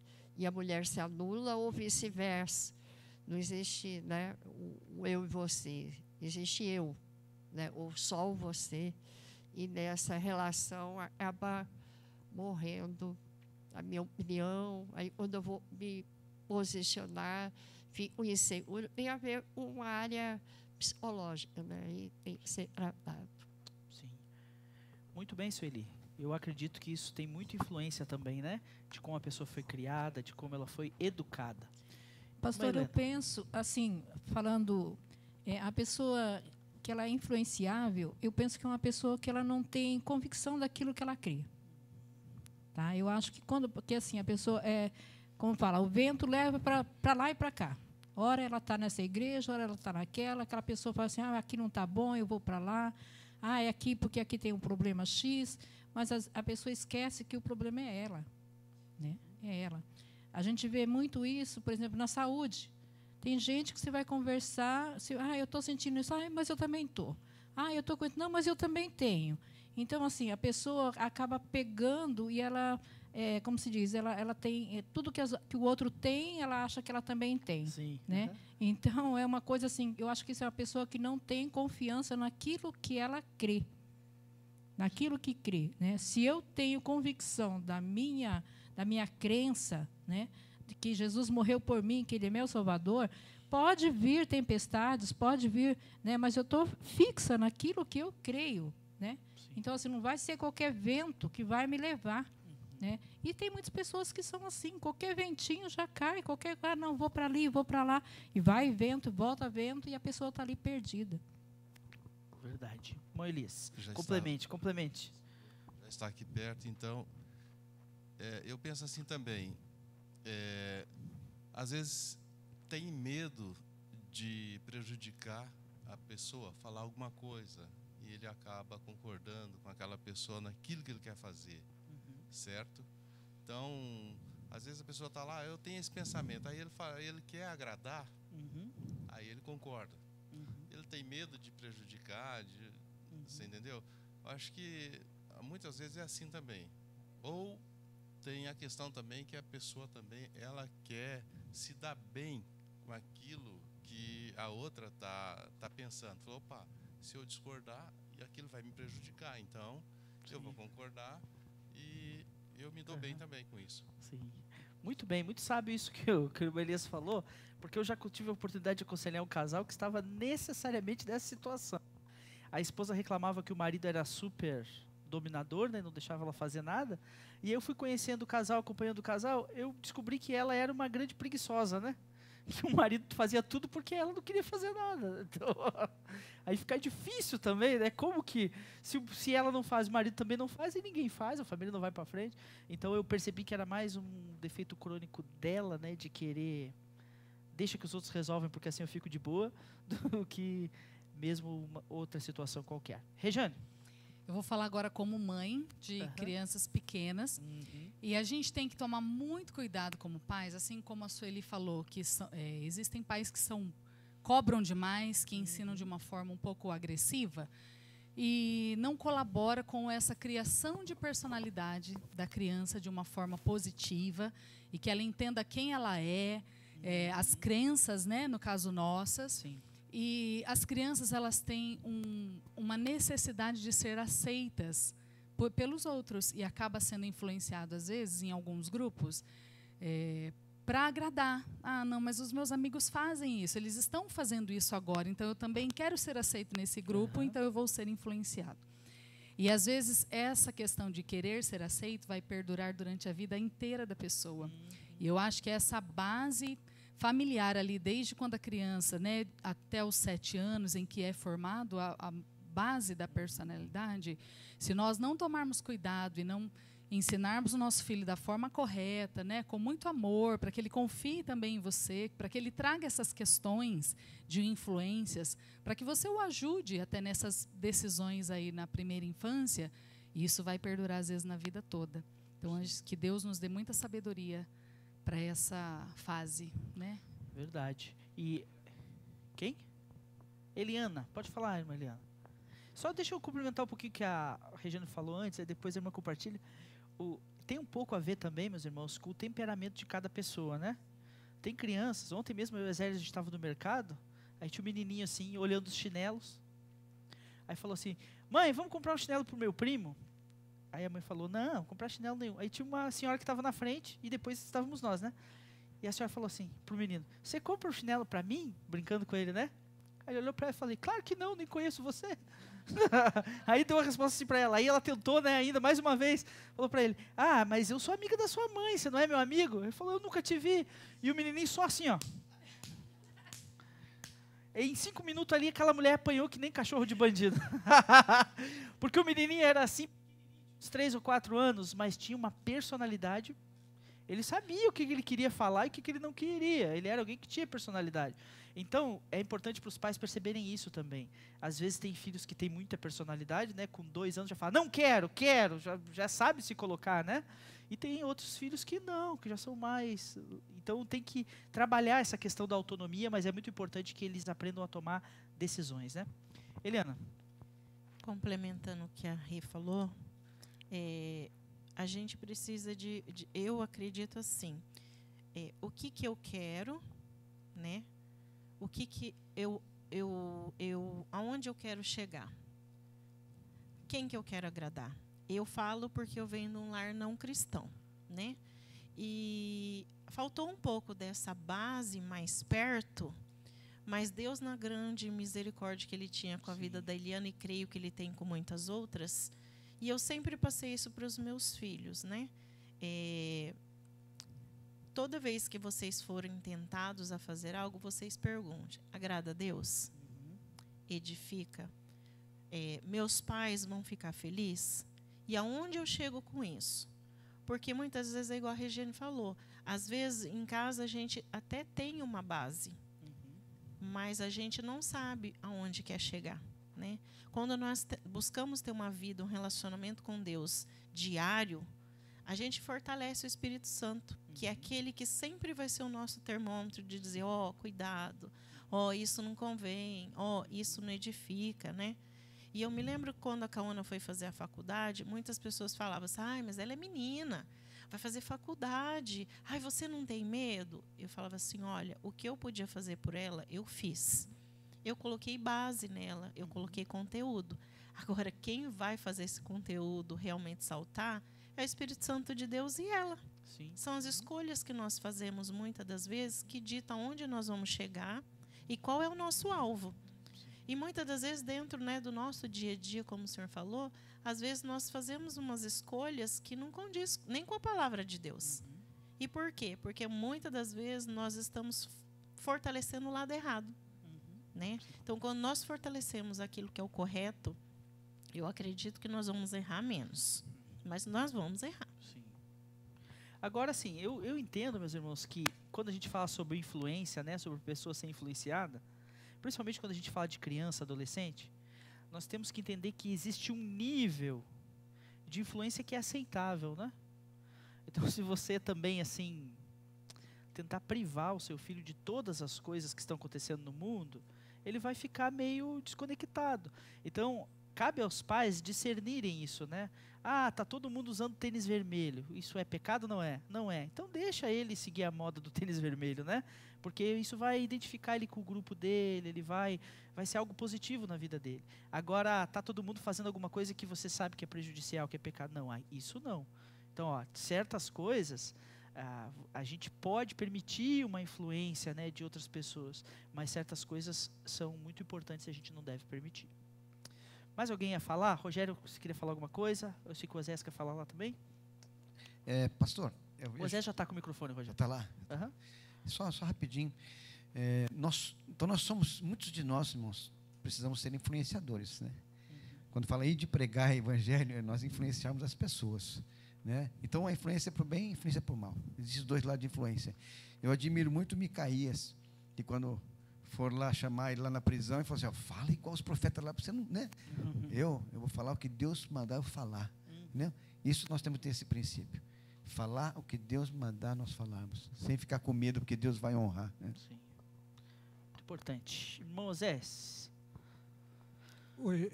a mulher se anula, ou vice-versa. Não existe, né, o eu e você, existe eu, né, ou só o você. E nessa relação acaba morrendo, a minha opinião. Aí, quando eu vou me posicionar, fico inseguro. Tem a ver com uma área psicológica, né? E tem que ser tratado. Sim. Muito bem, Sueli. Eu acredito que isso tem muita influência também, né? De como a pessoa foi criada, de como ela foi educada. Pastor, eu penso, assim, falando, a pessoa que ela é influenciável, eu penso que é uma pessoa que ela não tem convicção daquilo que ela crê. Tá? Eu acho que porque assim, a pessoa como fala, o vento leva para lá e para cá. Ora ela está nessa igreja, ora ela está naquela pessoa fala assim, aqui não está bom, eu vou para lá. É aqui porque aqui tem um problema X, mas a pessoa esquece que o problema é ela. Né? É ela. A gente vê muito isso, por exemplo, na saúde. Tem gente que você vai conversar, eu estou sentindo isso, mas eu também estou. Eu estou com isso, não, mas eu também tenho. Então, assim, a pessoa acaba pegando e ela, como se diz, ela tem tudo que o outro tem, ela acha que ela também tem. Sim. Né? Uhum. Então, é uma coisa assim, eu acho que isso é uma pessoa que não tem confiança naquilo que ela crê. Naquilo que crê. Né? Se eu tenho convicção da minha crença, né, de que Jesus morreu por mim, que Ele é meu Salvador, pode vir tempestades, pode vir, né, mas eu estou fixa naquilo que eu creio. Né? Então, assim, não vai ser qualquer vento que vai me levar. Né? E tem muitas pessoas que são assim, qualquer ventinho já cai, não, vou para ali, vou para lá, e vai vento, volta vento, e a pessoa está ali perdida. Verdade. Moelis, complemente. Já está aqui perto, então, eu penso assim também, às vezes tem medo de prejudicar a pessoa, falar alguma coisa, e ele acaba concordando com aquela pessoa naquilo que ele quer fazer. Certo? Então, às vezes a pessoa está lá, eu tenho esse pensamento, aí ele quer agradar, aí ele concorda. Ele tem medo de prejudicar, você entendeu? Eu acho que muitas vezes é assim também. Ou tem a questão também que a pessoa também, ela quer se dar bem com aquilo que a outra tá pensando. Falou, opa, se eu discordar, aquilo vai me prejudicar, então eu vou concordar e eu me dou bem também com isso. Sim. Muito bem, muito sábio isso que o Elias falou, porque eu já tive a oportunidade de aconselhar um casal que estava necessariamente nessa situação. A esposa reclamava que o marido era super dominador, né, não deixava ela fazer nada, e eu fui conhecendo o casal, acompanhando o casal, eu descobri que ela era uma grande preguiçosa, né? Que o marido fazia tudo porque ela não queria fazer nada. Então, aí fica difícil também, né? Como que, se ela não faz, o marido também não faz, e ninguém faz, a família não vai para frente. Então, eu percebi que era mais um defeito crônico dela, né? De querer, deixa que os outros resolvem, porque assim eu fico de boa, do que mesmo uma outra situação qualquer. Rejane. Eu vou falar agora como mãe de crianças pequenas. E a gente tem que tomar muito cuidado como pais, assim como a Sueli falou, que existem pais que cobram demais, que ensinam de uma forma um pouco agressiva. e não colabora com essa criação de personalidade da criança de uma forma positiva e que ela entenda quem ela é, as crenças, né, no caso nossas. Sim. E as crianças, elas têm uma necessidade de ser aceitas pelos outros e acaba sendo influenciado às vezes em alguns grupos para agradar. Ah, não, mas os meus amigos fazem isso, eles estão fazendo isso agora, então eu também quero ser aceito nesse grupo, então eu vou ser influenciado. E às vezes essa questão de querer ser aceito vai perdurar durante a vida inteira da pessoa. E eu acho que essa base familiar ali, desde quando a criança, né, até os 7 anos, em que é formado a base da personalidade, se nós não tomarmos cuidado e não ensinarmos o nosso filho da forma correta, né, com muito amor, para que ele confie também em você, para que ele traga essas questões de influências, para que você o ajude até nessas decisões aí na primeira infância, e isso vai perdurar às vezes na vida toda. Então, que Deus nos dê muita sabedoria para essa fase, né? Verdade. E quem? Eliana, pode falar, irmã Eliana. Só deixa eu complementar um pouquinho que a Regiane falou antes, aí depois a irmã compartilha. Tem um pouco a ver também, meus irmãos, com o temperamento de cada pessoa, né? Tem crianças, ontem mesmo eu e o Zé, a gente estava no mercado, aí tinha um menininho assim, olhando os chinelos, aí falou assim, mãe, vamos comprar um chinelo pro meu primo? Aí a mãe falou, não, comprar chinelo nenhum. Aí tinha uma senhora que estava na frente e depois estávamos nós, né? E a senhora falou assim pro menino, você compra um chinelo para mim? Brincando com ele, né? Aí ele olhou para ela e falei, claro que não, nem conheço você. Aí deu a resposta assim para ela. Aí ela tentou, né, ainda mais uma vez, falou para ele, ah, mas eu sou amiga da sua mãe, você não é meu amigo? Ele falou, eu nunca te vi. E o menininho só assim, ó. E em 5 minutos ali, aquela mulher apanhou que nem cachorro de bandido. Porque o menininho era assim, uns 3 ou 4 anos, mas tinha uma personalidade. Ele sabia o que ele queria falar e o que ele não queria. Ele era alguém que tinha personalidade. Então, é importante para os pais perceberem isso também. Às vezes tem filhos que têm muita personalidade, né? Com 2 anos já fala, não quero, já sabe se colocar, né? E tem outros filhos que não, que já são mais... Então, tem que trabalhar essa questão da autonomia, mas é muito importante que eles aprendam a tomar decisões, né? Eliana. Complementando o que a Rê falou, a gente precisa eu acredito assim, o que eu quero, né? O que aonde eu quero chegar? Quem que eu quero agradar? Eu falo porque eu venho de um lar não cristão, né? E faltou um pouco dessa base mais perto, mas Deus, na grande misericórdia que Ele tinha com a vida da Eliana, e creio que Ele tem com muitas outras, e eu sempre passei isso para os meus filhos, né? Toda vez que vocês forem tentados a fazer algo, vocês perguntem, agrada a Deus? Edifica? Meus pais vão ficar felizes? E aonde eu chego com isso? Porque muitas vezes é igual a Regiane falou, às vezes em casa a gente até tem uma base, mas a gente não sabe aonde quer chegar, né? Quando nós buscamos ter uma vida, um relacionamento com Deus diário, a gente fortalece o Espírito Santo, que é aquele que sempre vai ser o nosso termômetro de dizer, cuidado, isso não convém, isso não edifica, né? E eu me lembro quando a Cauana foi fazer a faculdade, muitas pessoas falavam assim, mas ela é menina, vai fazer faculdade, você não tem medo? Eu falava assim, olha, o que eu podia fazer por ela, eu fiz. Eu coloquei base nela, eu coloquei conteúdo. Agora, quem vai fazer esse conteúdo realmente saltar é o Espírito Santo de Deus e ela. Sim. São as escolhas que nós fazemos muitas das vezes que ditam onde nós vamos chegar e qual é o nosso alvo. E muitas das vezes dentro, né, do nosso dia a dia, como o senhor falou, às vezes nós fazemos umas escolhas que não condiz nem com a palavra de Deus. E por quê? Porque muitas das vezes nós estamos fortalecendo o lado errado. Né? Então, quando nós fortalecemos aquilo que é o correto, eu acredito que nós vamos errar menos. Mas nós vamos errar. Sim. Agora, sim, eu entendo, meus irmãos, que quando a gente fala sobre influência, né, sobre pessoa ser influenciada, principalmente quando a gente fala de criança, adolescente, nós temos que entender que existe um nível de influência que é aceitável, né? Então, se você também, assim, tentar privar o seu filho de todas as coisas que estão acontecendo no mundo, ele vai ficar meio desconectado. Então, cabe aos pais discernirem isso, né? Ah, tá todo mundo usando tênis vermelho. Isso é pecado ou não é? Não é. Então deixa ele seguir a moda do tênis vermelho, né? Porque isso vai identificar ele com o grupo dele, ele vai ser algo positivo na vida dele. Agora, tá todo mundo fazendo alguma coisa que você sabe que é prejudicial, que é pecado. Não, isso não. Então, ó, certas coisas, a gente pode permitir uma influência, né, de outras pessoas, mas certas coisas são muito importantes e a gente não deve permitir. Mais alguém ia falar? Rogério, você queria falar alguma coisa? Eu sei que o Osés quer falar lá também. Pastor, O Osés já está com o microfone, Rogério. Está lá? Uhum. Só rapidinho. Muitos de nós, irmãos, precisamos ser influenciadores, né? Quando fala aí de pregar evangelho, nós influenciamos as pessoas, né? Então, a influência é para o bem e a influência é para o mal. Existem os dois lados de influência. Eu admiro muito Micaías, que quando for lá chamar ele lá na prisão, ele falou assim, fala igual os profetas lá, você não, né? Eu vou falar o que Deus mandar eu falar, né? Isso nós temos que ter esse princípio. Falar o que Deus mandar nós falarmos, sem ficar com medo, porque Deus vai honrar, né? Sim. Muito importante. Irmão Osés. Oi,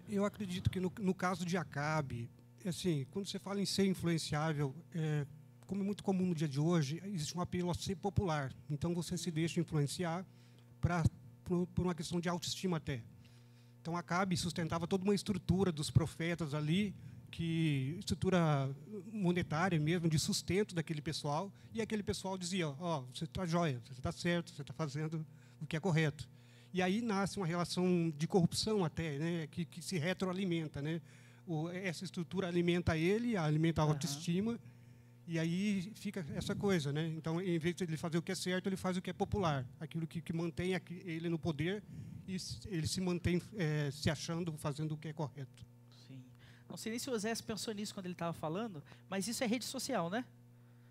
eu acredito que no caso de Acabe, assim, quando você fala em ser influenciável, como é muito comum no dia de hoje, existe um apelo a ser popular. Então, você se deixa influenciar por uma questão de autoestima até. Então, Acabe sustentava toda uma estrutura dos profetas ali, estrutura monetária mesmo, de sustento daquele pessoal, e aquele pessoal dizia, você está jóia, você está certo, você está fazendo o que é correto. E aí nasce uma relação de corrupção até, né, que se retroalimenta, né? Essa estrutura alimenta ele, alimenta a autoestima, e aí fica essa coisa, né? Então, em vez de ele fazer o que é certo, ele faz o que é popular, aquilo que mantém ele no poder, e ele se mantém se achando, fazendo o que é correto. Sim. Não sei nem se o Osés pensou nisso quando ele estava falando, mas isso é rede social, né?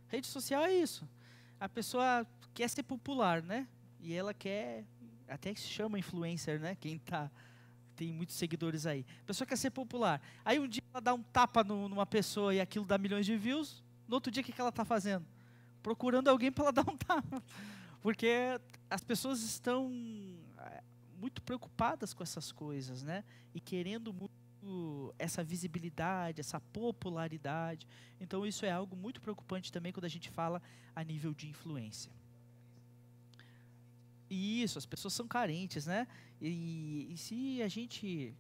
Rede social é isso. A pessoa quer ser popular, né? E ela quer, até que se chama influencer, né? Tem muitos seguidores aí. A pessoa quer ser popular. Aí um dia ela dá um tapa numa pessoa e aquilo dá milhões de views. No outro dia, o que ela está fazendo? Procurando alguém para ela dar um tapa. Porque as pessoas estão muito preocupadas com essas coisas, né? E querendo muito essa visibilidade, essa popularidade. Então, isso é algo muito preocupante também quando a gente fala a nível de influência. E isso, as pessoas são carentes, né? E se a gente,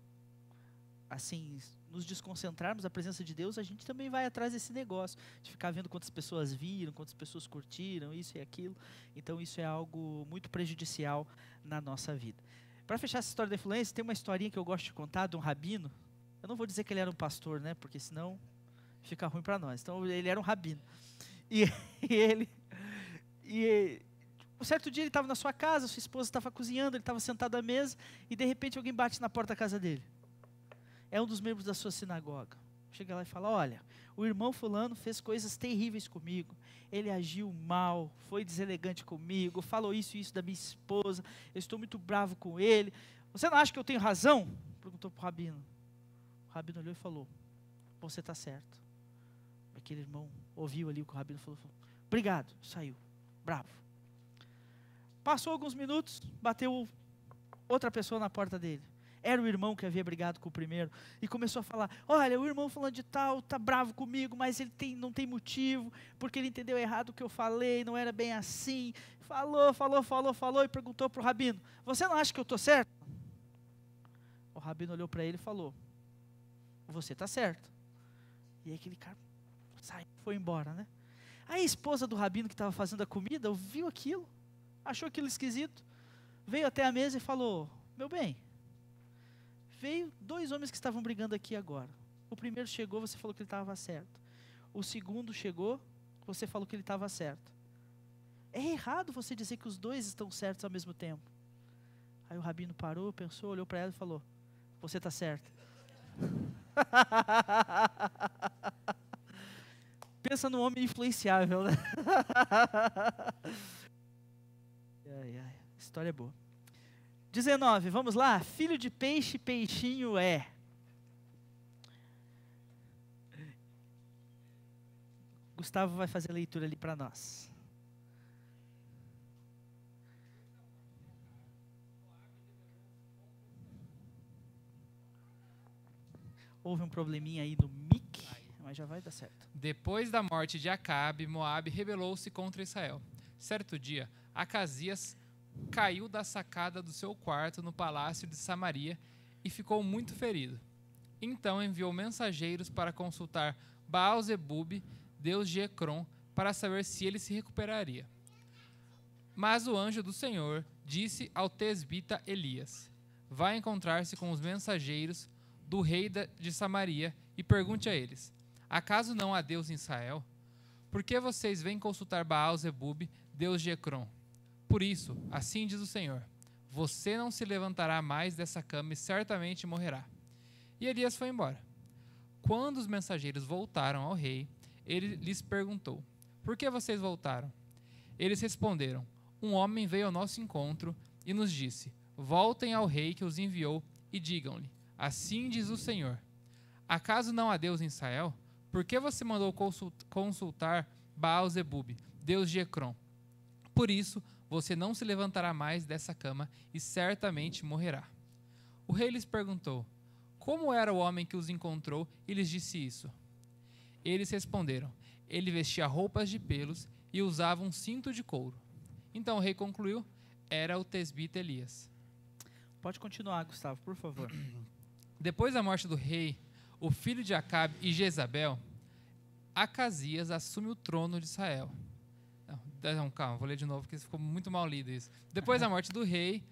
assim, nos desconcentrarmos da presença de Deus, a gente também vai atrás desse negócio, de ficar vendo quantas pessoas viram, quantas pessoas curtiram, isso e aquilo. Então, isso é algo muito prejudicial na nossa vida. Para fechar essa história da influência, tem uma historinha que eu gosto de contar de um rabino. Eu não vou dizer que ele era um pastor, né? Porque senão fica ruim para nós. Então, ele era um rabino. Um certo dia ele estava na sua casa, sua esposa estava cozinhando, ele estava sentado à mesa e de repente alguém bate na porta da casa dele. É um dos membros da sua sinagoga. Chega lá e fala, olha, o irmão fulano fez coisas terríveis comigo, ele agiu mal, foi deselegante comigo, falou isso e isso da minha esposa, eu estou muito bravo com ele. Você não acha que eu tenho razão? Perguntou para o rabino. O rabino olhou e falou, você está certo. Aquele irmão ouviu ali o que o rabino falou, obrigado, saiu, bravo. Passou alguns minutos, bateu outra pessoa na porta dele. Era o irmão que havia brigado com o primeiro. E começou a falar, olha, o irmão fulano de tal está bravo comigo, mas ele não tem motivo, porque ele entendeu errado o que eu falei, não era bem assim. Falou e perguntou para o rabino, você não acha que eu estou certo? O rabino olhou para ele e falou, você está certo. E aí aquele cara foi embora, né? Aí a esposa do rabino que estava fazendo a comida ouviu aquilo, achou aquilo esquisito, veio até a mesa e falou, meu bem, veio 2 homens que estavam brigando aqui agora. O primeiro chegou, você falou que ele estava certo. O segundo chegou, você falou que ele estava certo. É errado você dizer que os 2 estão certos ao mesmo tempo. Aí o rabino parou, pensou, olhou para ela e falou, você está certo. Pensa num homem influenciável, né? História boa. 19, vamos lá. Filho de peixe, peixinho é. Gustavo vai fazer a leitura ali para nós. Houve um probleminha aí no mic, mas já vai dar certo. Depois da morte de Acabe, Moabe rebelou-se contra Israel. Certo dia, Acasias caiu da sacada do seu quarto no palácio de Samaria e ficou muito ferido. Então enviou mensageiros para consultar Baal-zebub, deus de Ecrom, para saber se ele se recuperaria. Mas o anjo do Senhor disse ao tesbita Elias: vá encontrar-se com os mensageiros do rei de Samaria e pergunte a eles: acaso não há Deus em Israel? Por que vocês vêm consultar Baal-zebub, deus de Ecrom? Por isso, assim diz o Senhor: você não se levantará mais dessa cama e certamente morrerá. E Elias foi embora. Quando os mensageiros voltaram ao rei, ele lhes perguntou: por que vocês voltaram? Eles responderam: um homem veio ao nosso encontro e nos disse: voltem ao rei que os enviou e digam-lhe: assim diz o Senhor: acaso não há Deus em Israel? Por que você mandou consultar Baal-zebub, deus de Ecrom? Por isso, você não se levantará mais dessa cama e certamente morrerá. O rei lhes perguntou: como era o homem que os encontrou e lhes disse isso? Eles responderam: ele vestia roupas de pelos e usava um cinto de couro. Então o rei concluiu: era o tesbita Elias. Pode continuar, Gustavo, por favor. Depois da morte do rei, o filho de Acabe e Jezabel, Acasias assume o trono de Israel. Não, calma, vou ler de novo, porque ficou muito mal lido isso. Depois da morte do rei,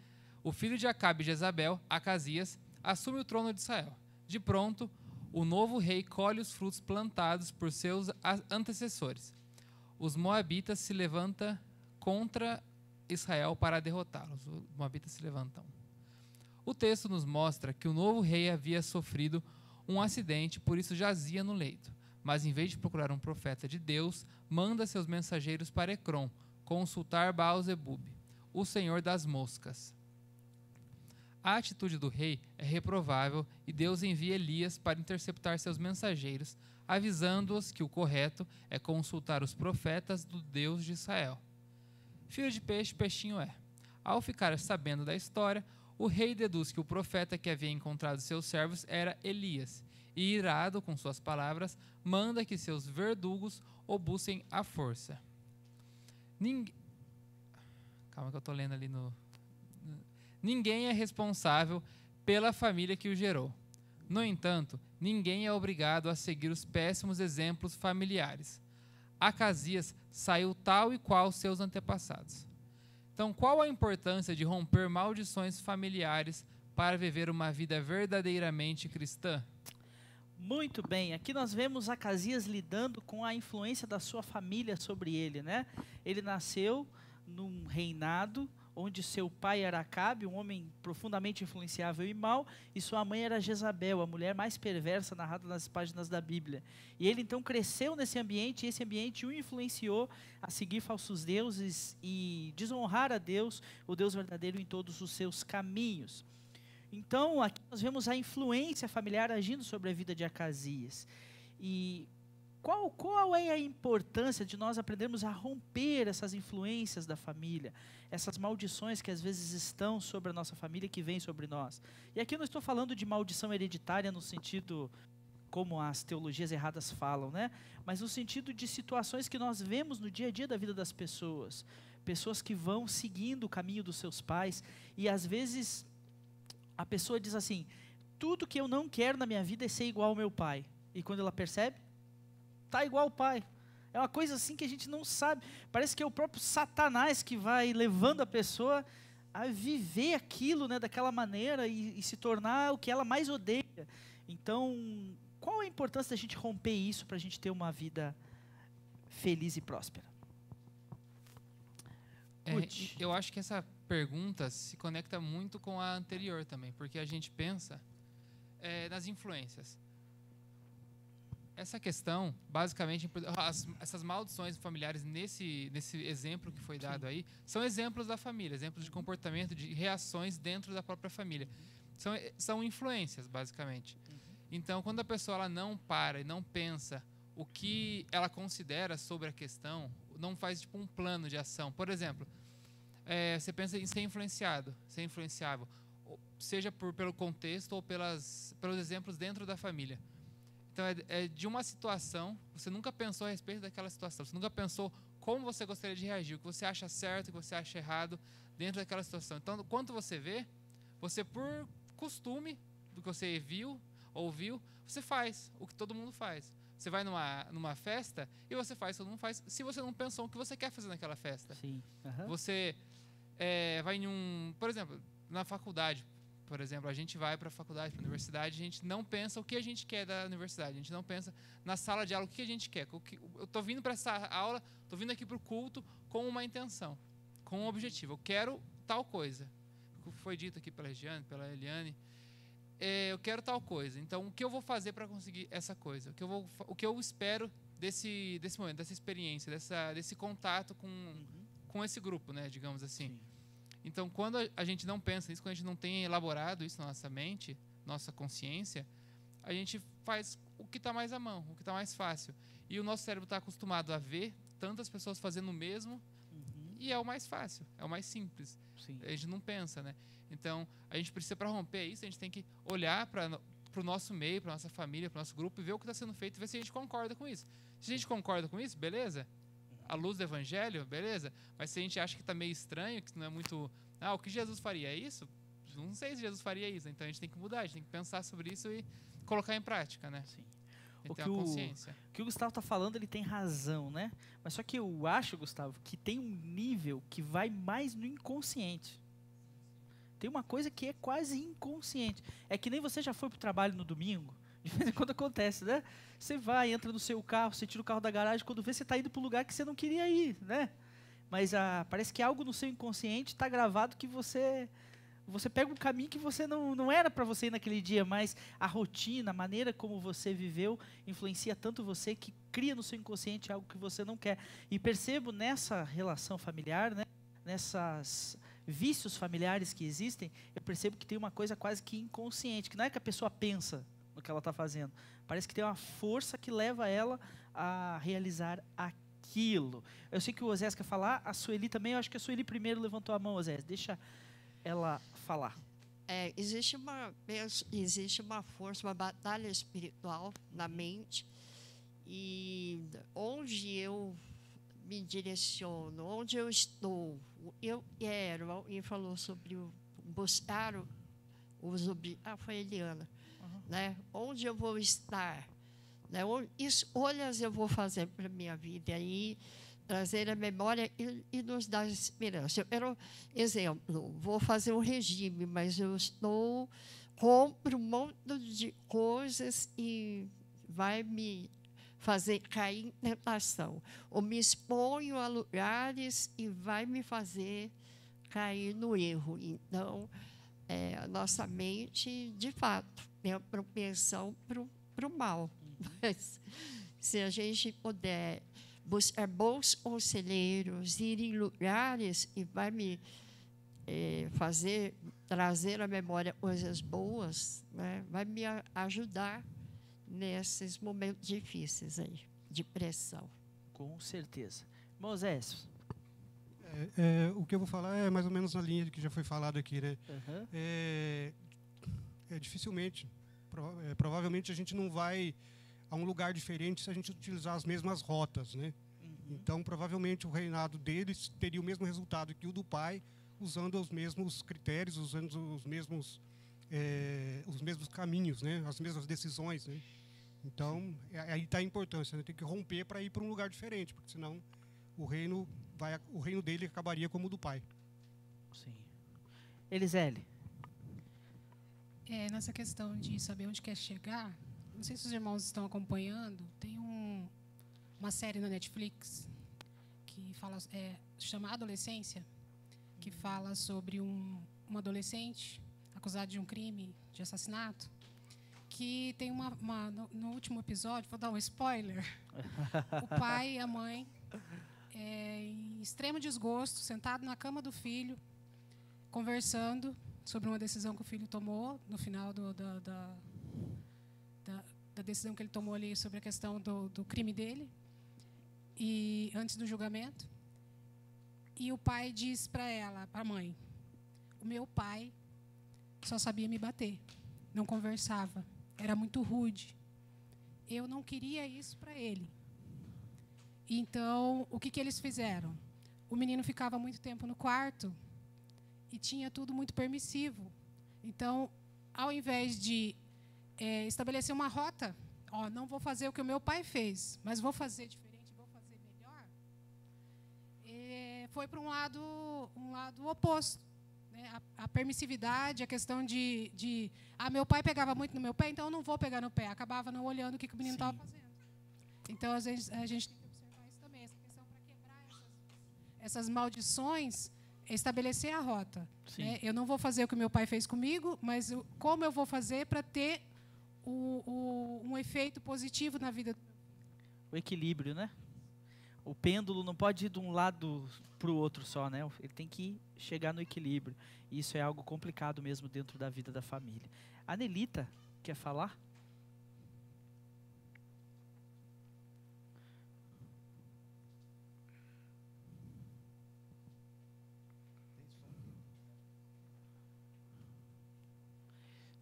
o filho de Acabe e Jezabel, Acasias, assume o trono de Israel. De pronto, o novo rei colhe os frutos plantados por seus antecessores. Os moabitas se levantam contra Israel para derrotá-los. Os moabitas se levantam. O texto nos mostra que o novo rei havia sofrido um acidente, por isso jazia no leito. Mas, em vez de procurar um profeta de Deus, manda seus mensageiros para Ecrom consultar Baal-zebub, o senhor das moscas. A atitude do rei é reprovável e Deus envia Elias para interceptar seus mensageiros, avisando-os que o correto é consultar os profetas do Deus de Israel. Filho de peixe, peixinho é. Ao ficar sabendo da história, o rei deduz que o profeta que havia encontrado seus servos era Elias, e, irado com suas palavras, manda que seus verdugos o busquem à força. Calma que eu estou lendo ali no... Ninguém é responsável pela família que o gerou. No entanto, ninguém é obrigado a seguir os péssimos exemplos familiares. Acasias saiu tal e qual seus antepassados. Então, qual a importância de romper maldições familiares para viver uma vida verdadeiramente cristã? Muito bem, aqui nós vemos Acasias lidando com a influência da sua família sobre ele, né? Ele nasceu num reinado onde seu pai era Acabe, um homem profundamente influenciável e mau, e sua mãe era Jezabel, a mulher mais perversa narrada nas páginas da Bíblia. E ele então cresceu nesse ambiente, e esse ambiente o influenciou a seguir falsos deuses e desonrar a Deus, o Deus verdadeiro, em todos os seus caminhos. Então, aqui nós vemos a influência familiar agindo sobre a vida de Acasias. E qual é a importância de nós aprendermos a romper essas influências da família, essas maldições que às vezes estão sobre a nossa família, que vêm sobre nós? E aqui eu não estou falando de maldição hereditária no sentido como as teologias erradas falam, né? Mas no sentido de situações que nós vemos no dia a dia da vida das pessoas. Pessoas que vão seguindo o caminho dos seus pais e às vezes a pessoa diz assim: tudo que eu não quero na minha vida é ser igual ao meu pai. E quando ela percebe, tá igual ao pai. É uma coisa assim que a gente não sabe. Parece que é o próprio Satanás que vai levando a pessoa a viver aquilo, né, daquela maneira e se tornar o que ela mais odeia. Então, qual a importância da gente romper isso para a gente ter uma vida feliz e próspera? Eu acho que essa pergunta se conecta muito com a anterior também, porque a gente pensa nas influências. Essa questão, basicamente, essas maldições familiares nesse exemplo que foi dado aí, são exemplos da família, exemplos de comportamento, de reações dentro da própria família. São influências, basicamente. Então, quando a pessoa ela não para e não pensa o que ela considera sobre a questão, não faz tipo um plano de ação. Por exemplo, você pensa em ser influenciado, ser influenciável. seja pelo contexto ou pelos exemplos dentro da família. Então, é de uma situação, você nunca pensou a respeito daquela situação, você nunca pensou como você gostaria de reagir, o que você acha certo, o que você acha errado dentro daquela situação. Então, quando você vê, você, por costume do que você viu, ouviu, você faz o que todo mundo faz. Você vai numa festa e você faz o que todo mundo faz, se você não pensou o que você quer fazer naquela festa. Sim. Uhum. Você vai por exemplo, na faculdade, por exemplo, a gente vai para a faculdade, para a universidade, a gente não pensa o que a gente quer da universidade, a gente não pensa na sala de aula o que a gente quer. Eu estou vindo para essa aula, estou vindo aqui para o culto com uma intenção, com um objetivo. Eu quero tal coisa. Foi dito aqui pela Regiane, pela Eliane. Eu quero tal coisa. Então, o que eu vou fazer para conseguir essa coisa? O que eu espero desse momento, dessa experiência, desse contato com esse grupo, né, digamos assim. Sim. Então, quando a gente não pensa nisso, quando a gente não tem elaborado isso na nossa mente, nossa consciência, a gente faz o que está mais à mão, o que está mais fácil. E o nosso cérebro está acostumado a ver tantas pessoas fazendo o mesmo, e é o mais fácil, é o mais simples. Sim. A gente não pensa, né? Então, a gente precisa, para romper isso, a gente tem que olhar para o nosso meio, para nossa família, para o nosso grupo, e ver o que está sendo feito, e ver se a gente concorda com isso. Se a gente concorda com isso, beleza? À luz do Evangelho, beleza? Mas se a gente acha que está meio estranho, que não é muito... o que Jesus faria é isso? Não sei se Jesus faria isso. Então, a gente tem que mudar, a gente tem que pensar sobre isso e colocar em prática, né? Sim. E ter uma consciência. O que o Gustavo está falando, ele tem razão, né? Mas só que eu acho, Gustavo, que tem um nível que vai mais no inconsciente. Tem uma coisa que é quase inconsciente. É que nem você já foi pro trabalho no domingo. De vez em quando acontece, né? Você vai, entra no seu carro, você tira o carro da garagem, quando vê, você está indo para o lugar que você não queria ir, né? Mas parece que algo no seu inconsciente está gravado que você pega um caminho que você não era para você ir naquele dia, mas a rotina, a maneira como você viveu, influencia tanto você que cria no seu inconsciente algo que você não quer. E percebo nessa relação familiar, né? Nessas vícios familiares que existem, eu percebo que tem uma coisa quase que inconsciente, que não é que a pessoa pensa no que ela está fazendo. Parece que tem uma força que leva ela a realizar aquilo. Eu sei que o Osés quer falar, a Sueli também, eu acho que a Sueli primeiro levantou a mão, Osés. Deixa ela falar. Existe uma força, uma batalha espiritual na mente, e onde eu me direciono, onde eu estou, eu quero. Alguém falou sobre buscar foi a Eliana, né? Onde eu vou estar, né? Escolhas eu vou fazer para a minha vida, aí trazer a memória e nos dar esperança. Exemplo, vou fazer um regime, mas eu compro um monte de coisas e vai me fazer cair em tentação. Ou me exponho a lugares e vai me fazer cair no erro. Então, a nossa mente, de fato, tem a propensão para o mal. Mas, se a gente puder buscar bons conselheiros, ir em lugares e vai me trazer à memória coisas boas, né? Vai me ajudar nesses momentos difíceis aí, de pressão. Com certeza. Moisés. O que eu vou falar é mais ou menos na linha do que já foi falado aqui, né? Dificilmente, provavelmente a gente não vai a um lugar diferente se a gente utilizar as mesmas rotas, né? Então, provavelmente o reinado deles teria o mesmo resultado que o do pai, usando os mesmos critérios, usando os mesmos caminhos, né? As mesmas decisões, né? Então, aí está a importância, né? Tem que romper para ir para um lugar diferente, porque senão o reino dele acabaria como o do pai. Sim. Elisele. Nessa questão de saber onde quer chegar, não sei se os irmãos estão acompanhando, tem uma série na Netflix que fala, chama Adolescência, que fala sobre um adolescente acusado de um crime de assassinato, que tem no último episódio, vou dar um spoiler, o pai e a mãe, em extremo desgosto, sentado na cama do filho, conversando sobre uma decisão que o filho tomou no final da decisão que ele tomou ali sobre a questão do crime dele, e antes do julgamento. E o pai diz para a mãe: o meu pai só sabia me bater, não conversava, era muito rude. Eu não queria isso para ele. Então, o que eles fizeram? O menino ficava muito tempo no quarto e tinha tudo muito permissivo. Então, ao invés de estabelecer uma rota, não vou fazer o que o meu pai fez, mas vou fazer diferente, vou fazer melhor, foi para um lado oposto. Né? A permissividade, a questão de meu pai pegava muito no meu pé, então eu não vou pegar no pé. Acabava não olhando o que o menino estava fazendo. Então, às vezes, a gente tem que observar isso também, essa questão para quebrar essas maldições, estabelecer a rota. Né? Eu não vou fazer o que meu pai fez comigo, mas como eu vou fazer para ter um efeito positivo na vida do meu filho. O equilíbrio, né? O pêndulo não pode ir de um lado para o outro só, né? Ele tem que chegar no equilíbrio. E isso é algo complicado mesmo dentro da vida da família. A Nelita quer falar?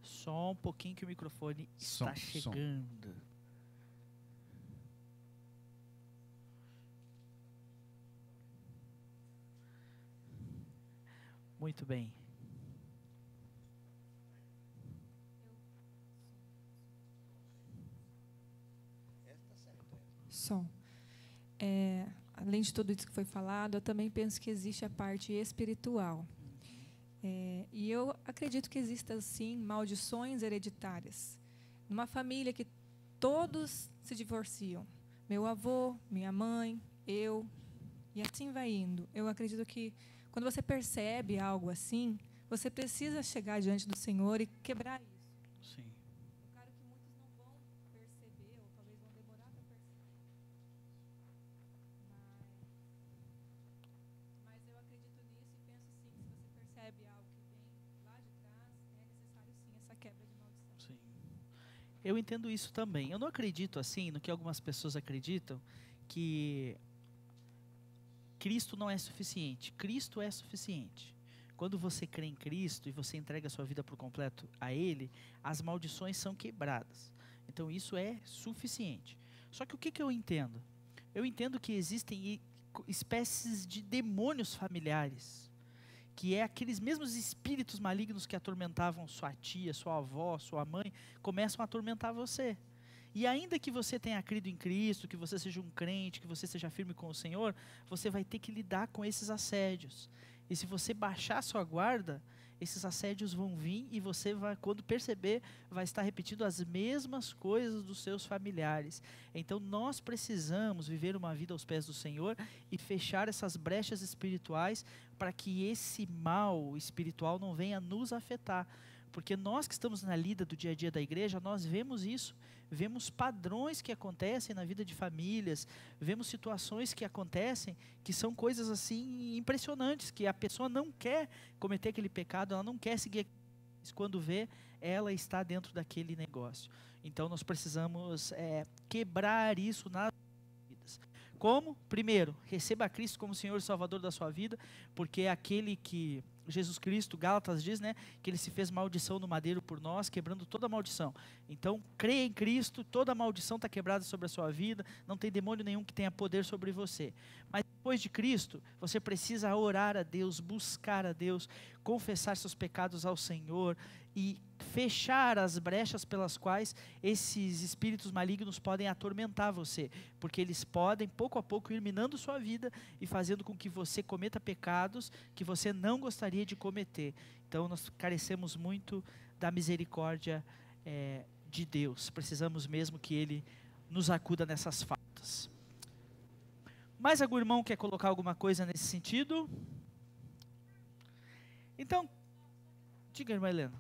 Só um pouquinho que o microfone está chegando. Muito bem. Som. Além de tudo isso que foi falado, eu também penso que existe a parte espiritual. E eu acredito que existam, sim, maldições hereditárias. Numa família que todos se divorciam. Meu avô, minha mãe, eu, e assim vai indo. Eu acredito que, quando você percebe algo assim, você precisa chegar diante do Senhor e quebrar isso. Sim. Claro que muitos não vão perceber, ou talvez vão demorar para perceber. Mas eu acredito nisso e penso, sim, se você percebe algo que vem lá de trás, é necessário, sim, essa quebra de maldição. Sim. Eu entendo isso também. Eu não acredito assim no que algumas pessoas acreditam, que Cristo não é suficiente. Cristo é suficiente. Quando você crê em Cristo e você entrega a sua vida por completo a Ele, as maldições são quebradas. Então isso é suficiente. Só que o que eu entendo? Eu entendo que existem espécies de demônios familiares, que é aqueles mesmos espíritos malignos que atormentavam sua tia, sua avó, sua mãe, começam a atormentar você. E ainda que você tenha crido em Cristo, que você seja um crente, que você seja firme com o Senhor, você vai ter que lidar com esses assédios. E se você baixar sua guarda, esses assédios vão vir e você vai, quando perceber, vai estar repetindo as mesmas coisas dos seus familiares. Então nós precisamos viver uma vida aos pés do Senhor e fechar essas brechas espirituais para que esse mal espiritual não venha nos afetar. Porque nós que estamos na lida do dia a dia da igreja, nós vemos isso, vemos padrões que acontecem na vida de famílias, vemos situações que acontecem que são coisas assim impressionantes, que a pessoa não quer cometer aquele pecado, ela não quer seguir, quando vê, ela está dentro daquele negócio. Então nós precisamos quebrar isso nas vidas. Como? Primeiro, receba Cristo como Senhor e Salvador da sua vida, porque é aquele que Jesus Cristo, Gálatas diz, né, que ele se fez maldição no madeiro por nós, quebrando toda a maldição. Então, creia em Cristo, toda a maldição está quebrada sobre a sua vida, não tem demônio nenhum que tenha poder sobre você. Mas depois de Cristo, você precisa orar a Deus, buscar a Deus, confessar seus pecados ao Senhor e fechar as brechas pelas quais esses espíritos malignos podem atormentar você, porque eles podem, pouco a pouco, ir minando sua vida e fazendo com que você cometa pecados que você não gostaria de cometer. Então, nós carecemos muito da misericórdia de Deus. Precisamos mesmo que Ele nos acuda nessas faltas. Mais algum irmão quer colocar alguma coisa nesse sentido? Então, diga, irmã Helena.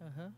Uhum.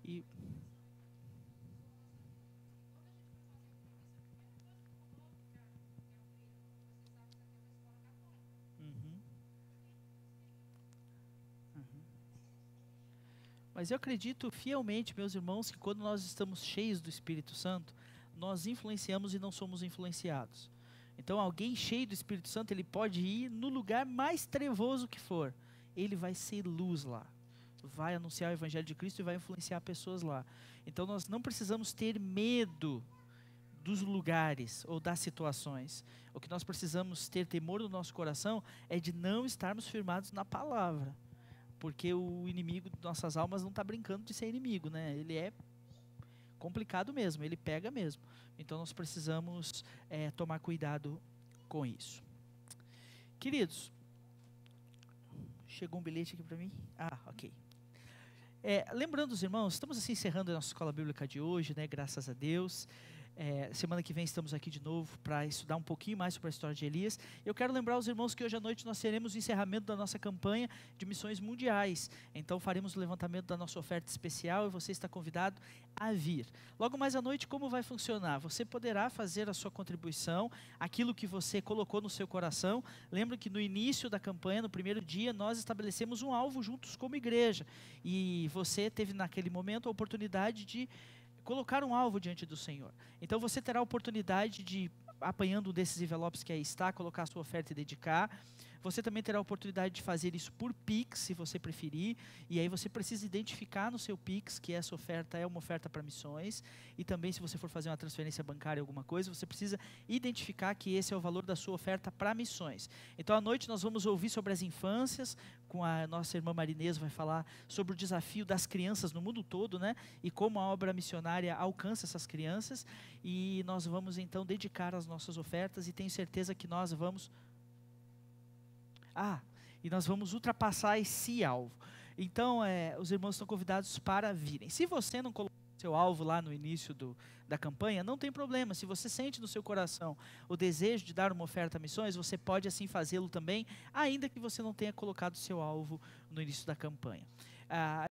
E Mas eu acredito fielmente, meus irmãos, que quando nós estamos cheios do Espírito Santo, nós influenciamos e não somos influenciados. Então, alguém cheio do Espírito Santo, ele pode ir no lugar mais trevoso que for. Ele vai ser luz lá. Vai anunciar o Evangelho de Cristo e vai influenciar pessoas lá. Então, nós não precisamos ter medo dos lugares ou das situações. O que nós precisamos ter temor no nosso coração é de não estarmos firmados na palavra. Porque o inimigo de nossas almas não está brincando de ser inimigo, né? Ele é complicado mesmo, ele pega mesmo. Então nós precisamos tomar cuidado com isso. Queridos, chegou um bilhete aqui para mim? Ah, ok. Lembrando os irmãos, estamos assim encerrando a nossa escola bíblica de hoje, né? Graças a Deus. Semana que vem estamos aqui de novo para estudar um pouquinho mais sobre a história de Elias. Eu quero lembrar os irmãos que hoje à noite nós teremos o encerramento da nossa campanha de missões mundiais. Então faremos o levantamento da nossa oferta especial e você está convidado a vir. Logo mais à noite, como vai funcionar? Você poderá fazer a sua contribuição, aquilo que você colocou no seu coração. Lembra que no início da campanha, no primeiro dia, nós estabelecemos um alvo juntos como igreja. E você teve naquele momento a oportunidade de colocar um alvo diante do Senhor. Então você terá a oportunidade de, apanhando um desses envelopes que aí está, colocar a sua oferta e dedicar. Você também terá a oportunidade de fazer isso por Pix, se você preferir. E aí você precisa identificar no seu Pix que essa oferta é uma oferta para missões. E também, se você for fazer uma transferência bancária, alguma coisa, você precisa identificar que esse é o valor da sua oferta para missões. Então, à noite, nós vamos ouvir sobre as infâncias, com a nossa irmã Marinês vai falar sobre o desafio das crianças no mundo todo, né? E como a obra missionária alcança essas crianças. E nós vamos, então, dedicar as nossas ofertas e tenho certeza que nós vamos... e nós vamos ultrapassar esse alvo. Então, os irmãos estão convidados para virem. Se você não colocou seu alvo lá no início da campanha, não tem problema. Se você sente no seu coração o desejo de dar uma oferta a missões, você pode assim fazê-lo também, ainda que você não tenha colocado seu alvo no início da campanha.